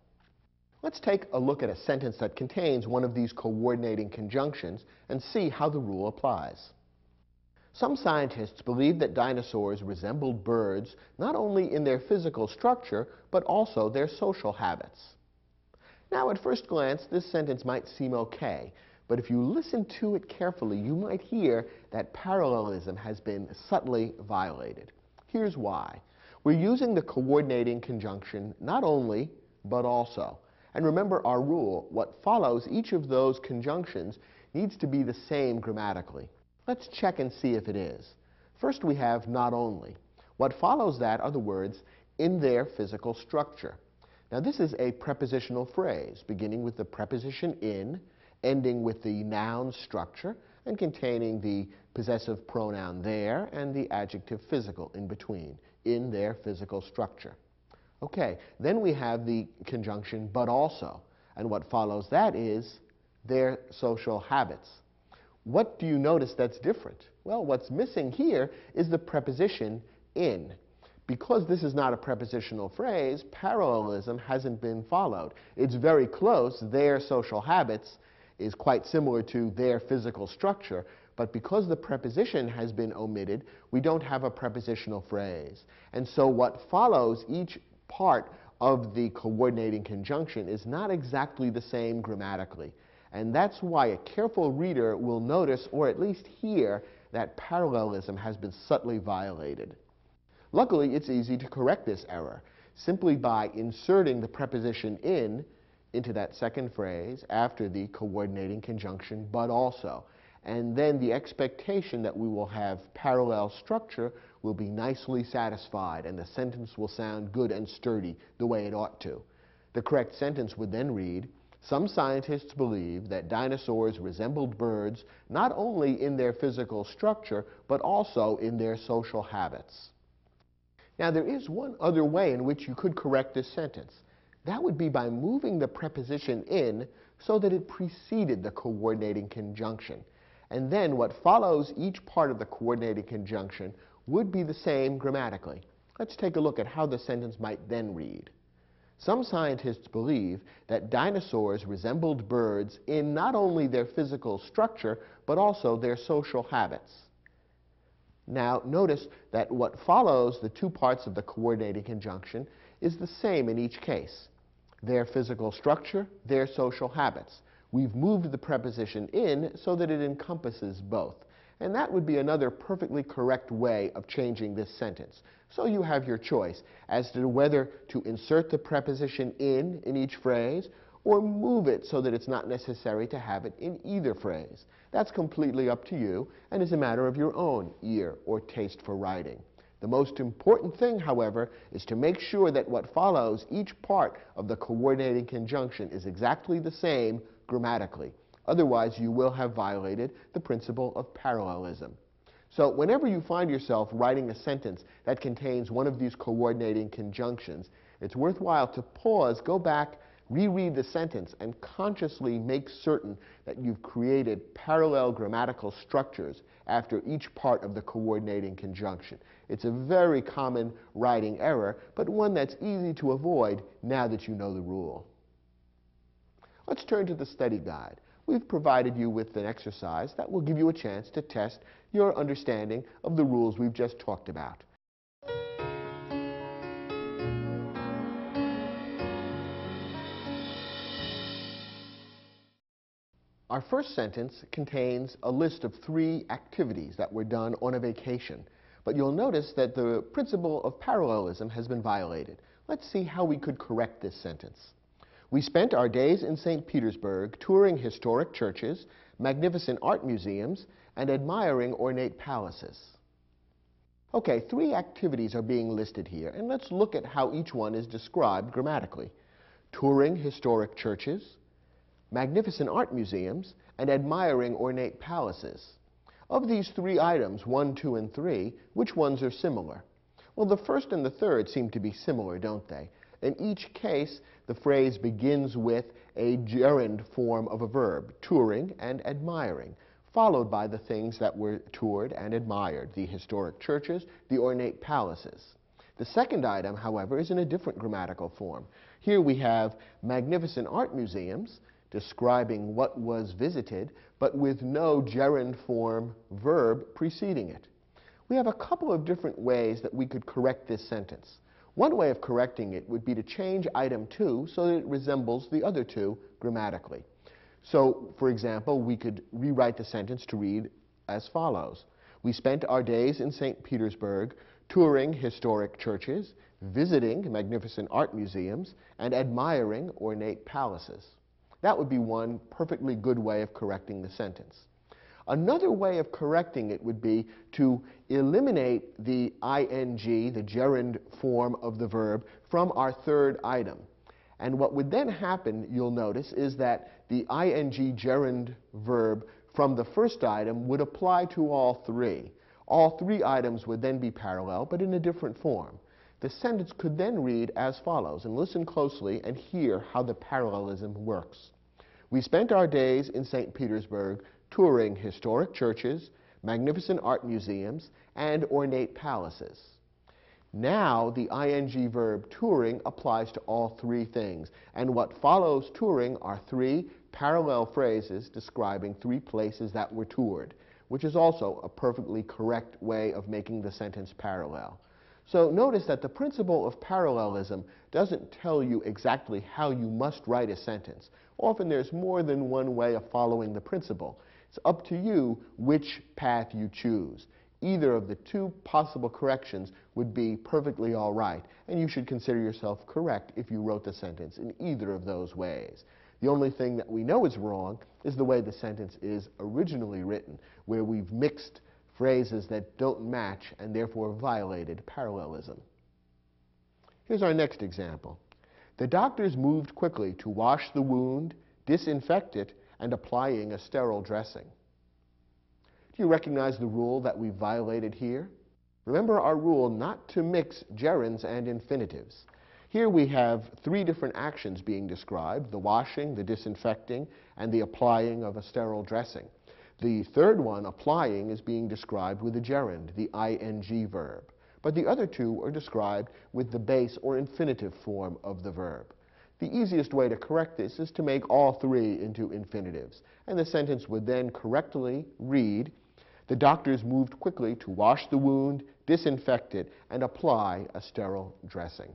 S1: Let's take a look at a sentence that contains one of these coordinating conjunctions and see how the rule applies. Some scientists believe that dinosaurs resembled birds not only in their physical structure, but also their social habits. Now, at first glance, this sentence might seem okay, but if you listen to it carefully, you might hear that parallelism has been subtly violated. Here's why. We're using the coordinating conjunction not only, but also. And remember our rule, what follows each of those conjunctions needs to be the same grammatically. Let's check and see if it is. First we have not only. What follows that are the words in their physical structure. Now this is a prepositional phrase, beginning with the preposition in, ending with the noun structure, and containing the possessive pronoun their and the adjective physical in between, in their physical structure. Okay, then we have the conjunction but also, and what follows that is their social habits. What do you notice that's different? Well, what's missing here is the preposition in. Because this is not a prepositional phrase, parallelism hasn't been followed. It's very close. Their social habits is quite similar to their physical structure, but because the preposition has been omitted, we don't have a prepositional phrase. And so what follows each part of the coordinating conjunction is not exactly the same grammatically. And that's why a careful reader will notice, or at least hear, that parallelism has been subtly violated. Luckily, it's easy to correct this error simply by inserting the preposition in into that second phrase after the coordinating conjunction but also. And then the expectation that we will have parallel structure will be nicely satisfied and the sentence will sound good and sturdy the way it ought to. The correct sentence would then read, "Some scientists believe that dinosaurs resembled birds not only in their physical structure but also in their social habits." Now, there is one other way in which you could correct this sentence. That would be by moving the preposition in so that it preceded the coordinating conjunction. And then what follows each part of the coordinating conjunction would be the same grammatically. Let's take a look at how the sentence might then read. Some scientists believe that dinosaurs resembled birds in not only their physical structure, but also their social habits. Now, notice that what follows the two parts of the coordinating conjunction is the same in each case. Their physical structure, their social habits. We've moved the preposition in so that it encompasses both. And that would be another perfectly correct way of changing this sentence. So you have your choice as to whether to insert the preposition in each phrase or move it so that it's not necessary to have it in either phrase. That's completely up to you and is a matter of your own ear or taste for writing. The most important thing, however, is to make sure that what follows each part of the coordinating conjunction is exactly the same grammatically. Otherwise, you will have violated the principle of parallelism. So whenever you find yourself writing a sentence that contains one of these coordinating conjunctions, it's worthwhile to pause, go back, reread the sentence, and consciously make certain that you've created parallel grammatical structures after each part of the coordinating conjunction. It's a very common writing error, but one that's easy to avoid now that you know the rule. Let's turn to the study guide. We've provided you with an exercise that will give you a chance to test your understanding of the rules we've just talked about. Our first sentence contains a list of 3 activities that were done on a vacation, but you'll notice that the principle of parallelism has been violated. Let's see how we could correct this sentence. We spent our days in St. Petersburg touring historic churches, magnificent art museums, and admiring ornate palaces. Okay, 3 activities are being listed here, and let's look at how each one is described grammatically. Touring historic churches, magnificent art museums, and admiring ornate palaces. Of these 3 items, 1, 2, and 3, which ones are similar? Well, the first and the third seem to be similar, don't they? In each case, the phrase begins with a gerund form of a verb, touring and admiring, followed by the things that were toured and admired, the historic churches, the ornate palaces. The second item, however, is in a different grammatical form. Here we have magnificent art museums, describing what was visited, but with no gerund form verb preceding it. We have a couple of different ways that we could correct this sentence. One way of correcting it would be to change item 2 so that it resembles the other 2 grammatically. So, for example, we could rewrite the sentence to read as follows. We spent our days in St. Petersburg touring historic churches, visiting magnificent art museums, and admiring ornate palaces. That would be one perfectly good way of correcting the sentence. Another way of correcting it would be to eliminate the ing, the gerund form of the verb, from our third item. And what would then happen, you'll notice, is that the ing gerund verb from the first item would apply to all 3. All 3 items would then be parallel, but in a different form. The sentence could then read as follows, and listen closely and hear how the parallelism works. We spent our days in St. Petersburg touring historic churches, magnificent art museums, and ornate palaces. Now the ing verb touring applies to all three things, and what follows touring are three parallel phrases describing three places that were toured, which is also a perfectly correct way of making the sentence parallel. So notice that the principle of parallelism doesn't tell you exactly how you must write a sentence. Often there's more than one way of following the principle. It's up to you which path you choose. Either of the two possible corrections would be perfectly all right, and you should consider yourself correct if you wrote the sentence in either of those ways. The only thing that we know is wrong is the way the sentence is originally written, where we've mixed phrases that don't match and therefore violated parallelism. Here's our next example. The doctors moved quickly to wash the wound, disinfect it, and applying a sterile dressing. Do you recognize the rule that we violated here? Remember our rule not to mix gerunds and infinitives. Here we have three different actions being described: the washing, the disinfecting, and the applying of a sterile dressing. The third one, applying, is being described with a gerund, the ing verb. But the other two are described with the base or infinitive form of the verb. The easiest way to correct this is to make all three into infinitives, and the sentence would then correctly read, the doctors moved quickly to wash the wound, disinfect it, and apply a sterile dressing.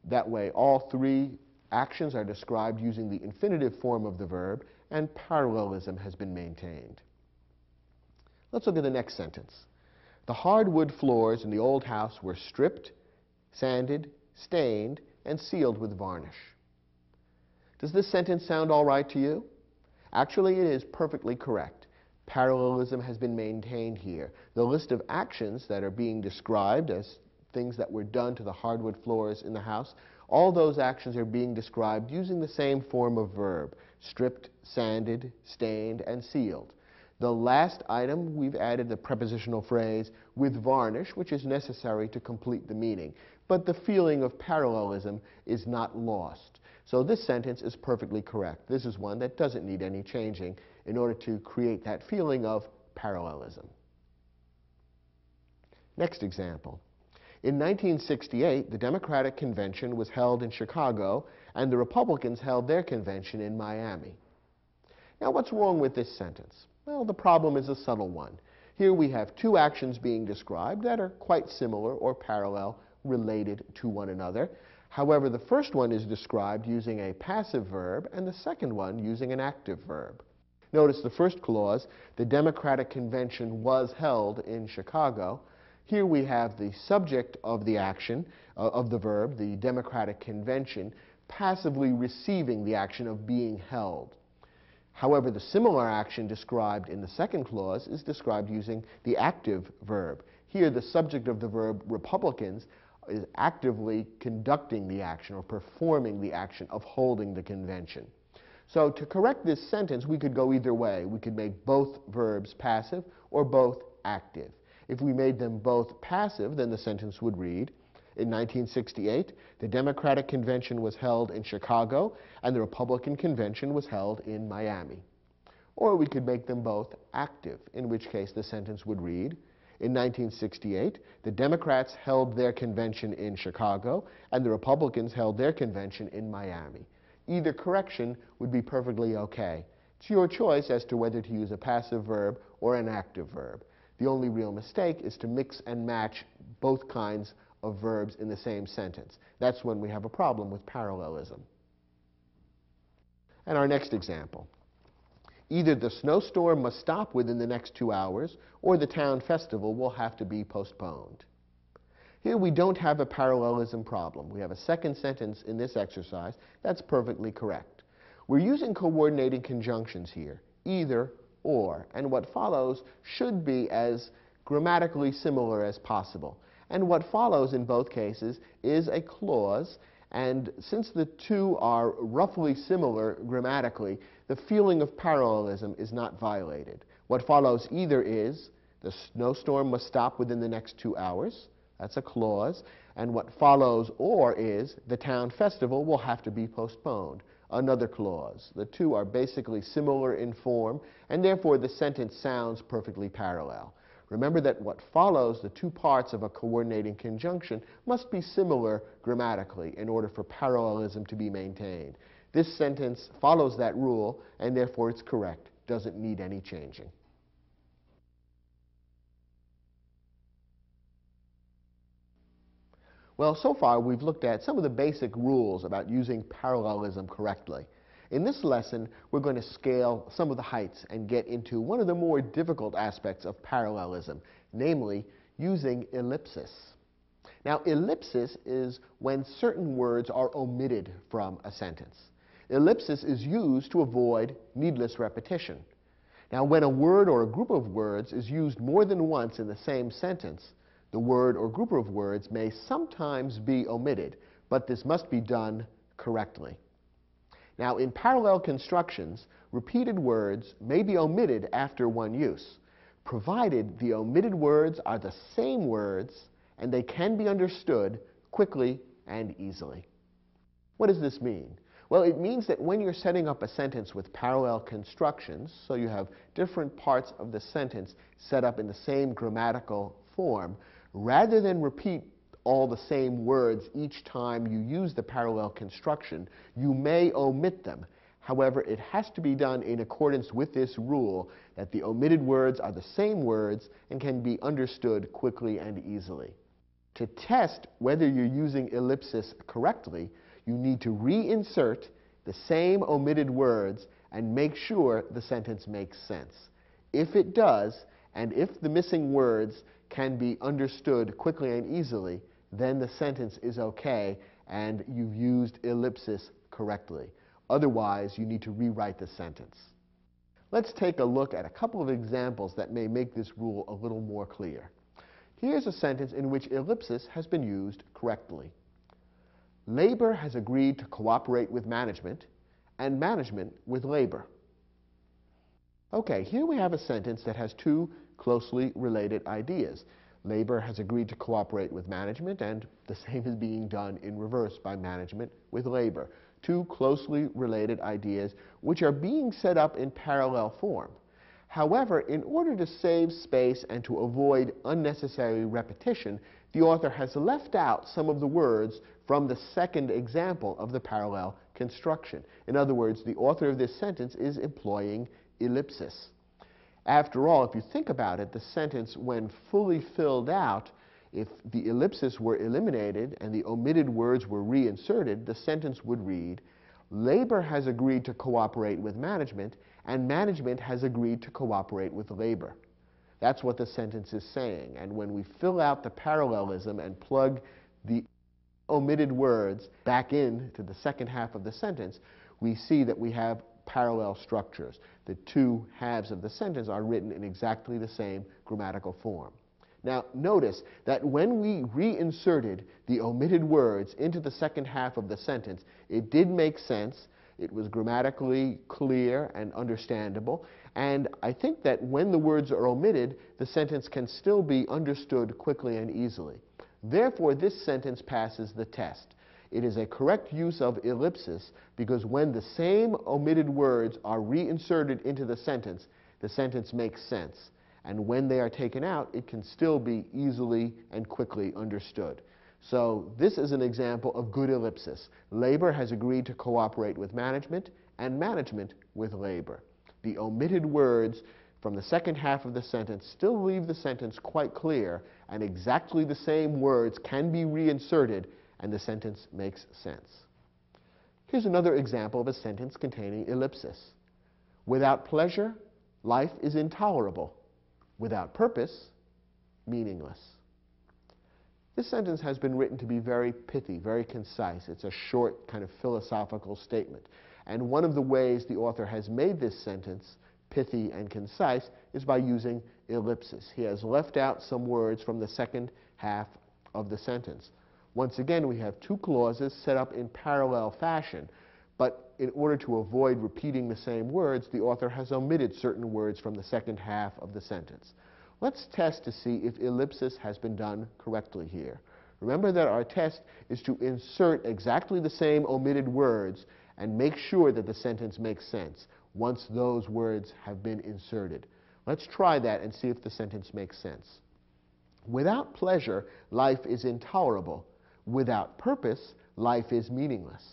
S1: That way, all three actions are described using the infinitive form of the verb, and parallelism has been maintained. Let's look at the next sentence. The hardwood floors in the old house were stripped, sanded, stained, and sealed with varnish. Does this sentence sound all right to you? Actually, it is perfectly correct. Parallelism has been maintained here. The list of actions that are being described as things that were done to the hardwood floors in the house, all those actions are being described using the same form of verb: stripped, sanded, stained, and sealed. The last item, we've added the prepositional phrase with varnish, which is necessary to complete the meaning. But the feeling of parallelism is not lost. So this sentence is perfectly correct. This is one that doesn't need any changing in order to create that feeling of parallelism. Next example. In 1968, the Democratic Convention was held in Chicago, and the Republicans held their convention in Miami. Now, what's wrong with this sentence? Well, the problem is a subtle one. Here we have two actions being described that are quite similar or parallel, related to one another. However, the first one is described using a passive verb, and the second one using an active verb. Notice the first clause, the Democratic Convention was held in Chicago. Here we have the subject of the action, of the verb, the Democratic Convention, passively receiving the action of being held. However, the similar action described in the second clause is described using the active verb. Here, the subject of the verb Republicans is actively conducting the action or performing the action of holding the convention. So to correct this sentence, we could go either way. We could make both verbs passive or both active. If we made them both passive, then the sentence would read, in 1968, the Democratic Convention was held in Chicago, and the Republican Convention was held in Miami. Or we could make them both active, in which case the sentence would read, in 1968, the Democrats held their convention in Chicago, and the Republicans held their convention in Miami. Either correction would be perfectly okay. It's your choice as to whether to use a passive verb or an active verb. The only real mistake is to mix and match both kinds of verbs in the same sentence. That's when we have a problem with parallelism. And our next example. Either the snowstorm must stop within the next 2 hours, or the town festival will have to be postponed. Here we don't have a parallelism problem. We have a second sentence in this exercise that's perfectly correct. We're using coordinating conjunctions here, either or, and what follows should be as grammatically similar as possible. And what follows in both cases is a clause, and since the two are roughly similar grammatically, the feeling of parallelism is not violated. What follows either is, the snowstorm must stop within the next 2 hours, That's a clause. And what follows or is, the town festival will have to be postponed. Another clause. The two are basically similar in form, and therefore the sentence sounds perfectly parallel. Remember that what follows, the two parts of a coordinating conjunction, must be similar grammatically in order for parallelism to be maintained. This sentence follows that rule, and therefore it's correct. Doesn't need any changing. Well, so far we've looked at some of the basic rules about using parallelism correctly. In this lesson, we're going to scale some of the heights and get into one of the more difficult aspects of parallelism, namely using ellipsis. Now, ellipsis is when certain words are omitted from a sentence. Ellipsis is used to avoid needless repetition. Now, when a word or a group of words is used more than once in the same sentence, the word or group of words may sometimes be omitted, but this must be done correctly. Now, in parallel constructions, repeated words may be omitted after one use, provided the omitted words are the same words and they can be understood quickly and easily. What does this mean? Well, it means that when you're setting up a sentence with parallel constructions, so you have different parts of the sentence set up in the same grammatical form, rather than repeat all the same words each time you use the parallel construction, you may omit them. However, it has to be done in accordance with this rule that the omitted words are the same words and can be understood quickly and easily. To test whether you're using ellipsis correctly, you need to reinsert the same omitted words and make sure the sentence makes sense. If it does, and if the missing words can be understood quickly and easily, then the sentence is okay and you've used ellipsis correctly. Otherwise, you need to rewrite the sentence. Let's take a look at a couple of examples that may make this rule a little more clear. Here's a sentence in which ellipsis has been used correctly. Labor has agreed to cooperate with management, and management with labor. Okay, here we have a sentence that has two closely related ideas. Labor has agreed to cooperate with management, and the same is being done in reverse by management with labor. Two closely related ideas which are being set up in parallel form. However, in order to save space and to avoid unnecessary repetition, the author has left out some of the words from the second example of the parallel construction. In other words, the author of this sentence is employing ellipsis. After all, if you think about it, the sentence, when fully filled out, if the ellipsis were eliminated and the omitted words were reinserted, the sentence would read, labor has agreed to cooperate with management, and management has agreed to cooperate with labor. That's what the sentence is saying. And when we fill out the parallelism and plug the omitted words back into the second half of the sentence, we see that we have parallel structures. The two halves of the sentence are written in exactly the same grammatical form. Now, notice that when we reinserted the omitted words into the second half of the sentence, it did make sense. It was grammatically clear and understandable. And I think that when the words are omitted, the sentence can still be understood quickly and easily. Therefore, this sentence passes the test. It is a correct use of ellipsis because when the same omitted words are reinserted into the sentence makes sense. And when they are taken out, it can still be easily and quickly understood. So this is an example of good ellipsis. Labor has agreed to cooperate with management, and management with labor. The omitted words from the second half of the sentence still leave the sentence quite clear, and exactly the same words can be reinserted, and the sentence makes sense. Here's another example of a sentence containing ellipsis. Without pleasure, life is intolerable. Without purpose, meaningless. This sentence has been written to be very pithy, very concise. It's a short, kind of philosophical statement. And one of the ways the author has made this sentence pithy and concise is by using ellipsis. He has left out some words from the second half of the sentence. Once again, we have two clauses set up in parallel fashion, but in order to avoid repeating the same words, the author has omitted certain words from the second half of the sentence. Let's test to see if ellipsis has been done correctly here. Remember that our test is to insert exactly the same omitted words and make sure that the sentence makes sense once those words have been inserted. Let's try that and see if the sentence makes sense. Without pleasure, life is intolerable. Without purpose, life is meaningless.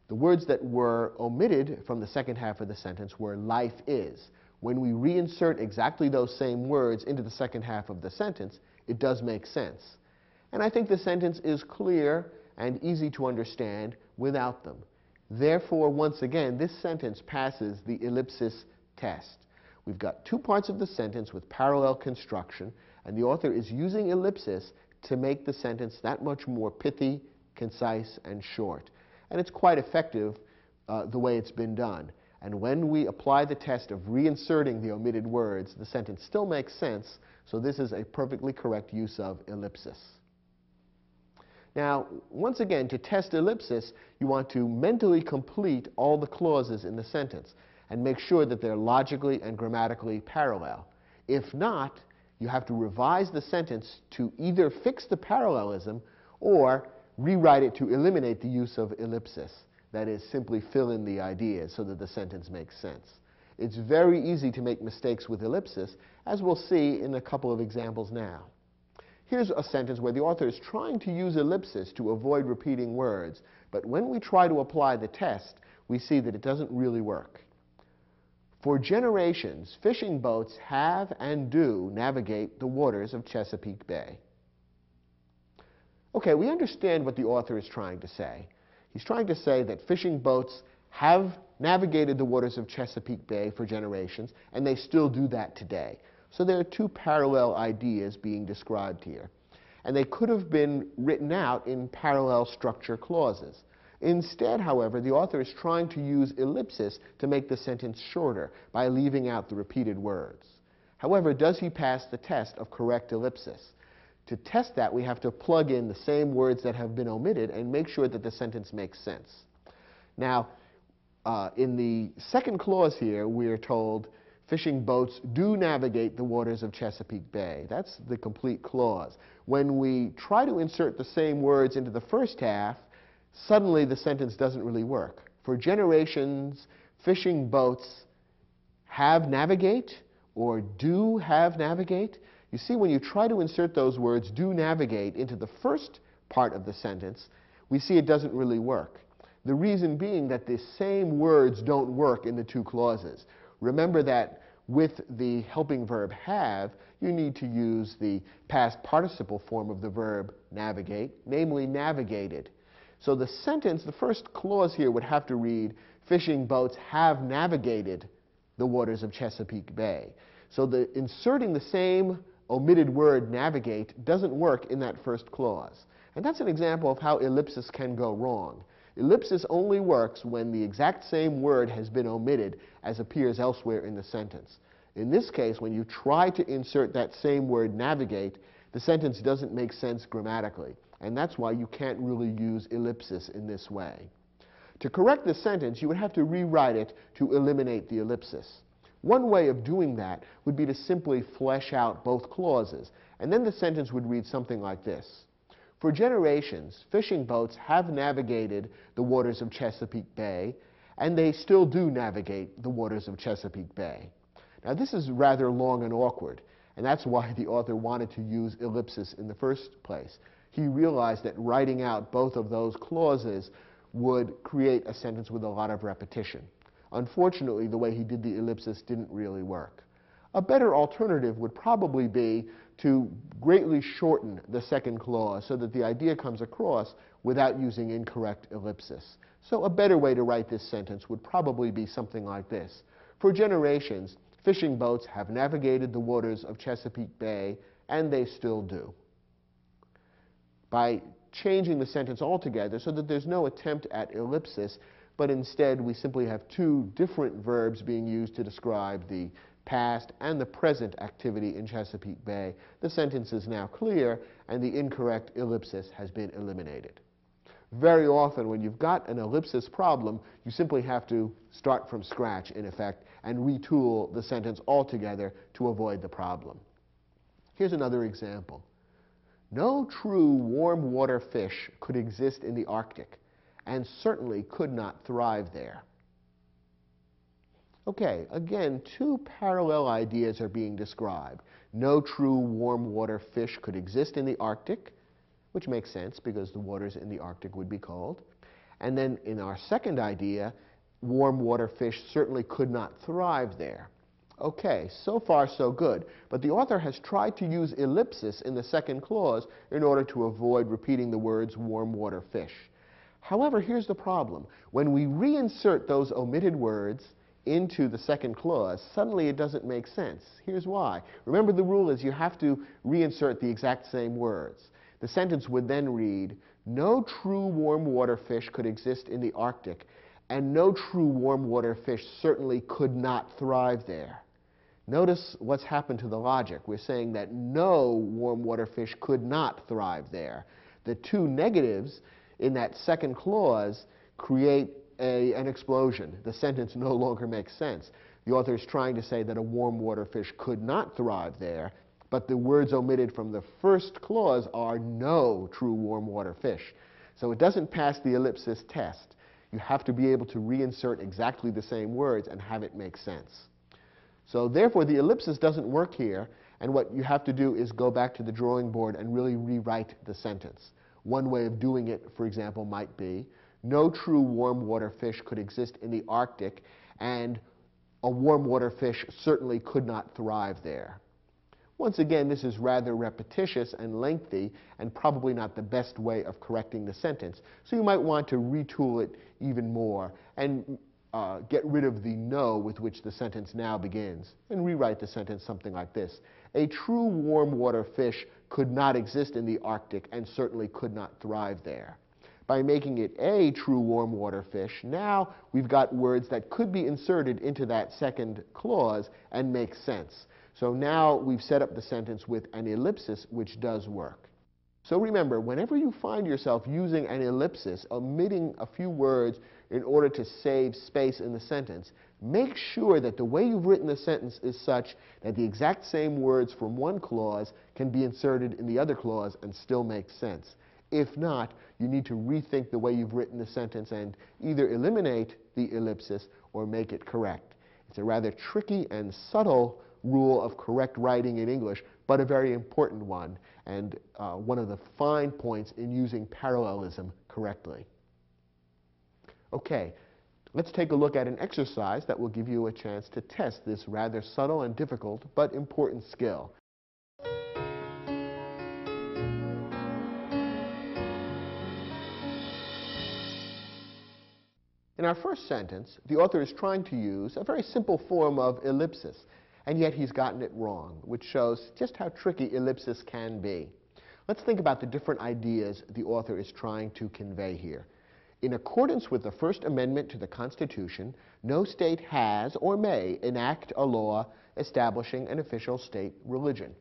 S1: The words that were omitted from the second half of the sentence were life is. When we reinsert exactly those same words into the second half of the sentence, it does make sense. And I think the sentence is clear and easy to understand without them. Therefore, once again, this sentence passes the ellipsis test. We've got two parts of the sentence with parallel construction, and the author is using ellipsis to make the sentence that much more pithy, concise, and short. And it's quite effective the way it's been done. And when we apply the test of reinserting the omitted words, the sentence still makes sense, so this is a perfectly correct use of ellipsis. Now, once again, to test ellipsis, you want to mentally complete all the clauses in the sentence and make sure that they're logically and grammatically parallel. If not, you have to revise the sentence to either fix the parallelism or rewrite it to eliminate the use of ellipsis. That is, simply fill in the ideas so that the sentence makes sense. It's very easy to make mistakes with ellipsis, as we'll see in a couple of examples now. Here's a sentence where the author is trying to use ellipsis to avoid repeating words, but when we try to apply the test, we see that it doesn't really work. For generations, fishing boats have and do navigate the waters of Chesapeake Bay. Okay, we understand what the author is trying to say. He's trying to say that fishing boats have navigated the waters of Chesapeake Bay for generations, and they still do that today. So there are two parallel ideas being described here. And they could have been written out in parallel structure clauses. Instead, however, the author is trying to use ellipsis to make the sentence shorter by leaving out the repeated words. However, does he pass the test of correct ellipsis? To test that, we have to plug in the same words that have been omitted and make sure that the sentence makes sense. Now, in the second clause here, we are told fishing boats do navigate the waters of Chesapeake Bay. That's the complete clause. When we try to insert the same words into the first half, suddenly the sentence doesn't really work. For generations, fishing boats have navigate or do have navigate. You see, when you try to insert those words, do navigate, into the first part of the sentence, we see it doesn't really work. The reason being that the same words don't work in the two clauses. Remember that with the helping verb have, you need to use the past participle form of the verb navigate, namely navigated. So the sentence, the first clause here would have to read, fishing boats have navigated the waters of Chesapeake Bay. So inserting the same omitted word navigate doesn't work in that first clause. And that's an example of how ellipsis can go wrong. Ellipsis only works when the exact same word has been omitted as appears elsewhere in the sentence. In this case, when you try to insert that same word navigate, the sentence doesn't make sense grammatically. And that's why you can't really use ellipsis in this way. To correct the sentence, you would have to rewrite it to eliminate the ellipsis. One way of doing that would be to simply flesh out both clauses, and then the sentence would read something like this. For generations, fishing boats have navigated the waters of Chesapeake Bay, and they still do navigate the waters of Chesapeake Bay. Now, this is rather long and awkward, and that's why the author wanted to use ellipsis in the first place. He realized that writing out both of those clauses would create a sentence with a lot of repetition. Unfortunately, the way he did the ellipsis didn't really work. A better alternative would probably be to greatly shorten the second clause so that the idea comes across without using incorrect ellipsis. So a better way to write this sentence would probably be something like this. For generations, fishing boats have navigated the waters of Chesapeake Bay, and they still do. By changing the sentence altogether so that there's no attempt at ellipsis, but instead we simply have two different verbs being used to describe the past and the present activity in Chesapeake Bay, the sentence is now clear and the incorrect ellipsis has been eliminated. Very often when you've got an ellipsis problem, you simply have to start from scratch, in effect, and retool the sentence altogether to avoid the problem. Here's another example. No true warm water fish could exist in the Arctic, and certainly could not thrive there. Okay, again, two parallel ideas are being described. No true warm water fish could exist in the Arctic, which makes sense because the waters in the Arctic would be cold. And then in our second idea, warm water fish certainly could not thrive there. Okay, so far so good, but the author has tried to use ellipsis in the second clause in order to avoid repeating the words warm water fish. However, here's the problem. When we reinsert those omitted words into the second clause, suddenly it doesn't make sense. Here's why. Remember, the rule is you have to reinsert the exact same words. The sentence would then read, no true warm water fish could exist in the Arctic, and no true warm water fish certainly could not thrive there. Notice what's happened to the logic. We're saying that no warm water fish could not thrive there. The two negatives in that second clause create an explosion. The sentence no longer makes sense. The author is trying to say that a warm water fish could not thrive there, but the words omitted from the first clause are no true warm water fish. So it doesn't pass the ellipsis test. You have to be able to reinsert exactly the same words and have it make sense. So therefore, the ellipsis doesn't work here, and what you have to do is go back to the drawing board and really rewrite the sentence. One way of doing it, for example, might be, no true warm water fish could exist in the Arctic, and a warm water fish certainly could not thrive there. Once again, this is rather repetitious and lengthy, and probably not the best way of correcting the sentence. So you might want to retool it even more and get rid of the no with which the sentence now begins, and rewrite the sentence something like this. A true warm water fish could not exist in the Arctic and certainly could not thrive there. By making it a true warm water fish, now we've got words that could be inserted into that second clause and make sense. So now we've set up the sentence with an ellipsis, which does work. So remember, whenever you find yourself using an ellipsis, omitting a few words in order to save space in the sentence, make sure that the way you've written the sentence is such that the exact same words from one clause can be inserted in the other clause and still make sense. If not, you need to rethink the way you've written the sentence and either eliminate the ellipsis or make it correct. It's a rather tricky and subtle rule of correct writing in English, but a very important one, and one of the fine points in using parallelism correctly. Okay, let's take a look at an exercise that will give you a chance to test this rather subtle and difficult but important skill. In our first sentence, the author is trying to use a very simple form of ellipsis, and yet he's gotten it wrong, which shows just how tricky ellipsis can be. Let's think about the different ideas the author is trying to convey here. In accordance with the First Amendment to the Constitution, no state has or may enact a law establishing an official state religion.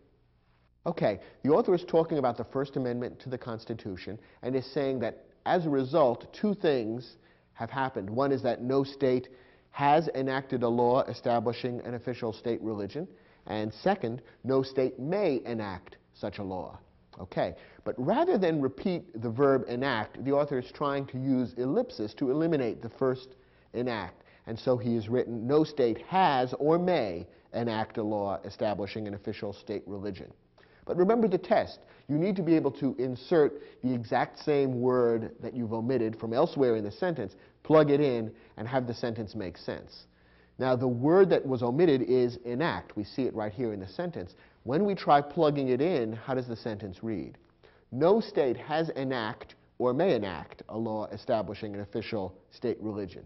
S1: Okay, the author is talking about the First Amendment to the Constitution and is saying that as a result, two things have happened. One is that no state has enacted a law establishing an official state religion, and second, no state may enact such a law. Okay, but rather than repeat the verb enact, the author is trying to use ellipsis to eliminate the first enact, and so he has written, no state has or may enact a law establishing an official state religion. But remember the test. You need to be able to insert the exact same word that you've omitted from elsewhere in the sentence, plug it in, and have the sentence make sense. Now, the word that was omitted is enact. We see it right here in the sentence. When we try plugging it in, how does the sentence read? No state has enact or may enact a law establishing an official state religion.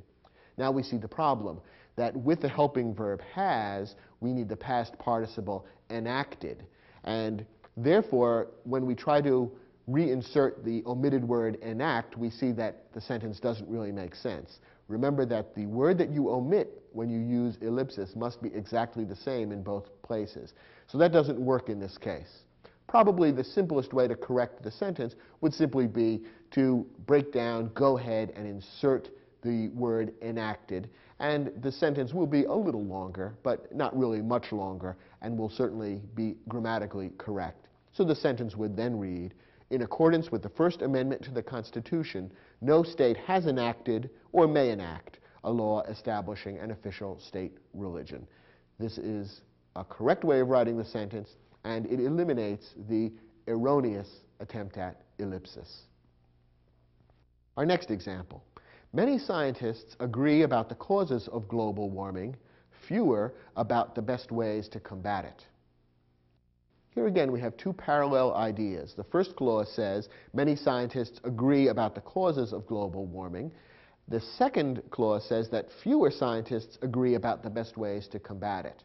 S1: Now we see the problem, that with the helping verb has, we need the past participle enacted. And therefore, when we try to reinsert the omitted word enact, we see that the sentence doesn't really make sense. Remember that the word that you omit when you use ellipsis must be exactly the same in both places. So that doesn't work in this case. Probably the simplest way to correct the sentence would simply be to break down, go ahead, and insert the word enacted, and the sentence will be a little longer, but not really much longer, and will certainly be grammatically correct. So the sentence would then read, in accordance with the First Amendment to the Constitution, no state has enacted or may enact a law establishing an official state religion. This is a correct way of writing the sentence, and it eliminates the erroneous attempt at ellipsis. Our next example. Many scientists agree about the causes of global warming, fewer about the best ways to combat it. Here again we have two parallel ideas. The first clause says many scientists agree about the causes of global warming. The second clause says that fewer scientists agree about the best ways to combat it.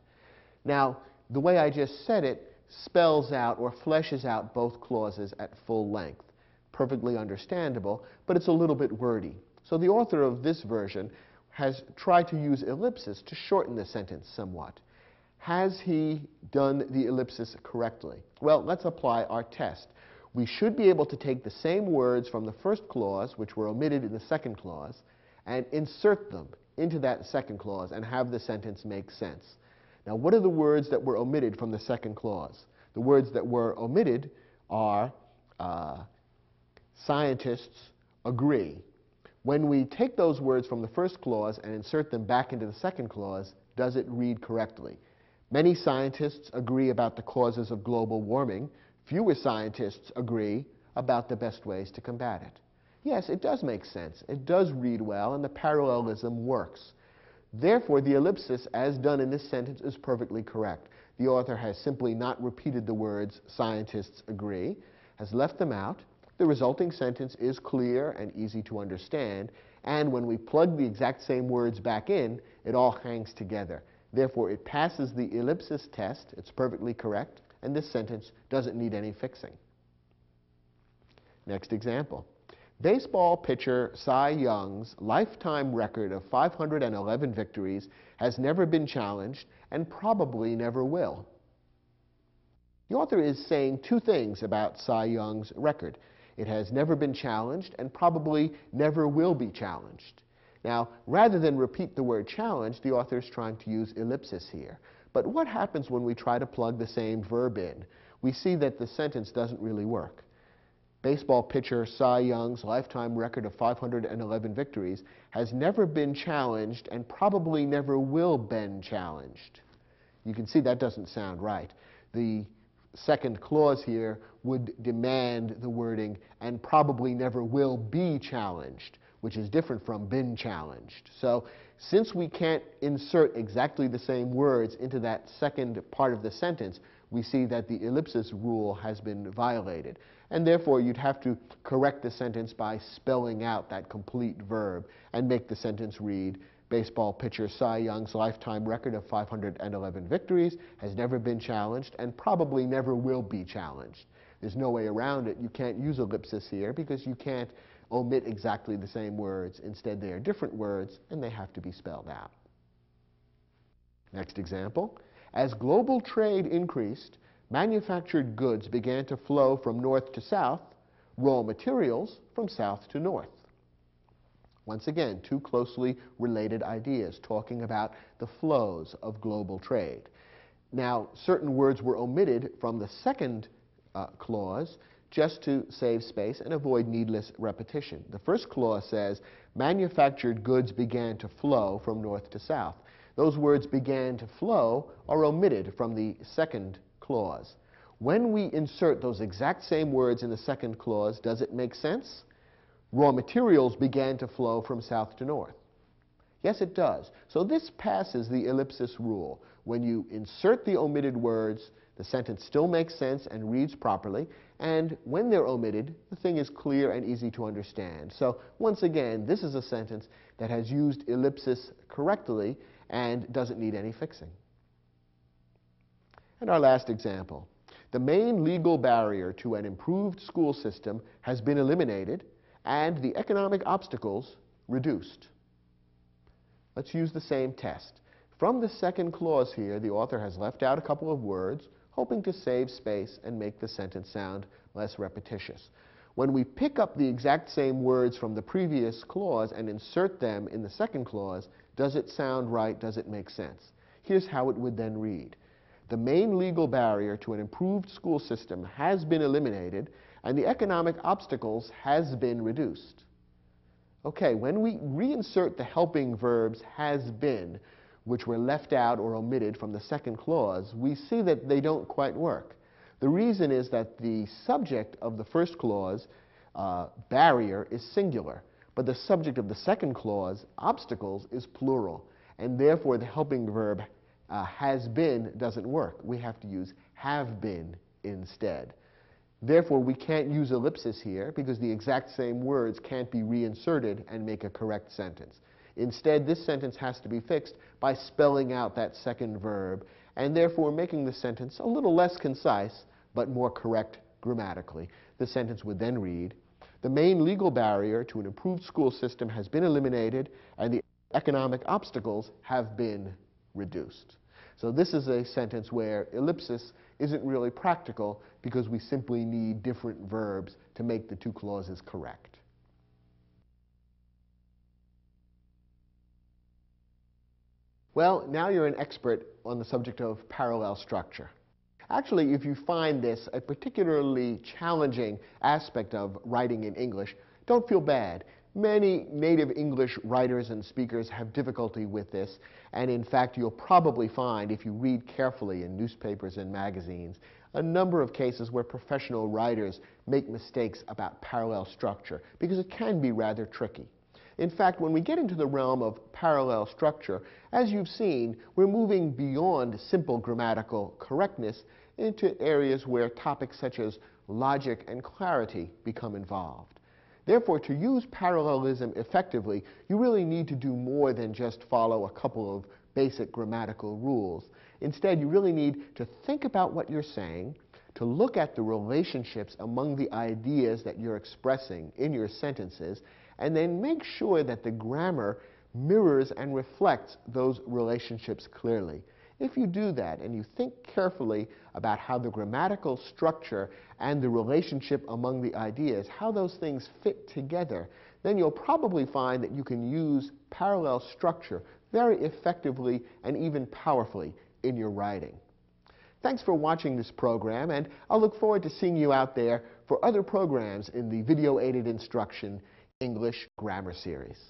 S1: Now, the way I just said it spells out or fleshes out both clauses at full length. Perfectly understandable, but it's a little bit wordy. So the author of this version has tried to use ellipsis to shorten the sentence somewhat. Has he done the ellipsis correctly? Well, let's apply our test. We should be able to take the same words from the first clause, which were omitted in the second clause, and insert them into that second clause and have the sentence make sense. Now, what are the words that were omitted from the second clause? The words that were omitted are scientists agree. When we take those words from the first clause and insert them back into the second clause, does it read correctly? Many scientists agree about the causes of global warming. Fewer scientists agree about the best ways to combat it. Yes, it does make sense. It does read well, and the parallelism works. Therefore, the ellipsis, as done in this sentence, is perfectly correct. The author has simply not repeated the words scientists agree, has left them out. The resulting sentence is clear and easy to understand, and when we plug the exact same words back in, it all hangs together. Therefore, it passes the ellipsis test. It's perfectly correct, and this sentence doesn't need any fixing. Next example. Baseball pitcher Cy Young's lifetime record of 511 victories has never been challenged and probably never will. The author is saying two things about Cy Young's record. It has never been challenged and probably never will be challenged. Now, rather than repeat the word challenge, the author is trying to use ellipsis here. But what happens when we try to plug the same verb in? We see that the sentence doesn't really work. Baseball pitcher Cy Young's lifetime record of 511 victories has never been challenged and probably never will been challenged. You can see that doesn't sound right. The second clause here would demand the wording and probably never will be challenged, which is different from been challenged. So since we can't insert exactly the same words into that second part of the sentence, we see that the ellipsis rule has been violated. And therefore, you'd have to correct the sentence by spelling out that complete verb and make the sentence read, baseball pitcher Cy Young's lifetime record of 511 victories has never been challenged and probably never will be challenged. There's no way around it. You can't use ellipsis here because you can't omit exactly the same words. Instead, they are different words, and they have to be spelled out. Next example. As global trade increased, manufactured goods began to flow from north to south, raw materials from south to north. Once again, two closely related ideas talking about the flows of global trade. Now, certain words were omitted from the second clause just to save space and avoid needless repetition. The first clause says, manufactured goods began to flow from north to south. Those words began to flow are omitted from the second clause. When we insert those exact same words in the second clause, does it make sense? Raw materials began to flow from south to north. Yes, it does. So this passes the ellipsis rule. When you insert the omitted words, the sentence still makes sense and reads properly, and when they're omitted, the thing is clear and easy to understand. So once again, this is a sentence that has used ellipsis correctly and doesn't need any fixing. And our last example. The main legal barrier to an improved school system has been eliminated and the economic obstacles reduced. Let's use the same test. From the second clause here, the author has left out a couple of words, hoping to save space and make the sentence sound less repetitious. When we pick up the exact same words from the previous clause and insert them in the second clause, does it sound right? Does it make sense? Here's how it would then read. The main legal barrier to an improved school system has been eliminated, and the economic obstacles has been reduced. Okay, when we reinsert the helping verbs has been, which were left out or omitted from the second clause, we see that they don't quite work. The reason is that the subject of the first clause, barrier, is singular, but the subject of the second clause, obstacles, is plural, and therefore the helping verb has been doesn't work. We have to use have been instead. Therefore, we can't use ellipsis here because the exact same words can't be reinserted and make a correct sentence. Instead, this sentence has to be fixed by spelling out that second verb and therefore making the sentence a little less concise but more correct grammatically. The sentence would then read, the main legal barrier to an improved school system has been eliminated and the economic obstacles have been reduced. So this is a sentence where ellipsis isn't really practical because we simply need different verbs to make the two clauses correct. Well, now you're an expert on the subject of parallel structure. Actually, if you find this a particularly challenging aspect of writing in English, don't feel bad. Many native English writers and speakers have difficulty with this, and in fact you'll probably find, if you read carefully in newspapers and magazines, a number of cases where professional writers make mistakes about parallel structure, because it can be rather tricky. In fact, when we get into the realm of parallel structure, as you've seen, we're moving beyond simple grammatical correctness into areas where topics such as logic and clarity become involved. Therefore, to use parallelism effectively, you really need to do more than just follow a couple of basic grammatical rules. Instead, you really need to think about what you're saying, to look at the relationships among the ideas that you're expressing in your sentences, and then make sure that the grammar mirrors and reflects those relationships clearly. If you do that and you think carefully about how the grammatical structure and the relationship among the ideas, how those things fit together, then you'll probably find that you can use parallel structure very effectively and even powerfully in your writing. Thanks for watching this program, and I'll look forward to seeing you out there for other programs in the Video Aided Instruction English Grammar Series.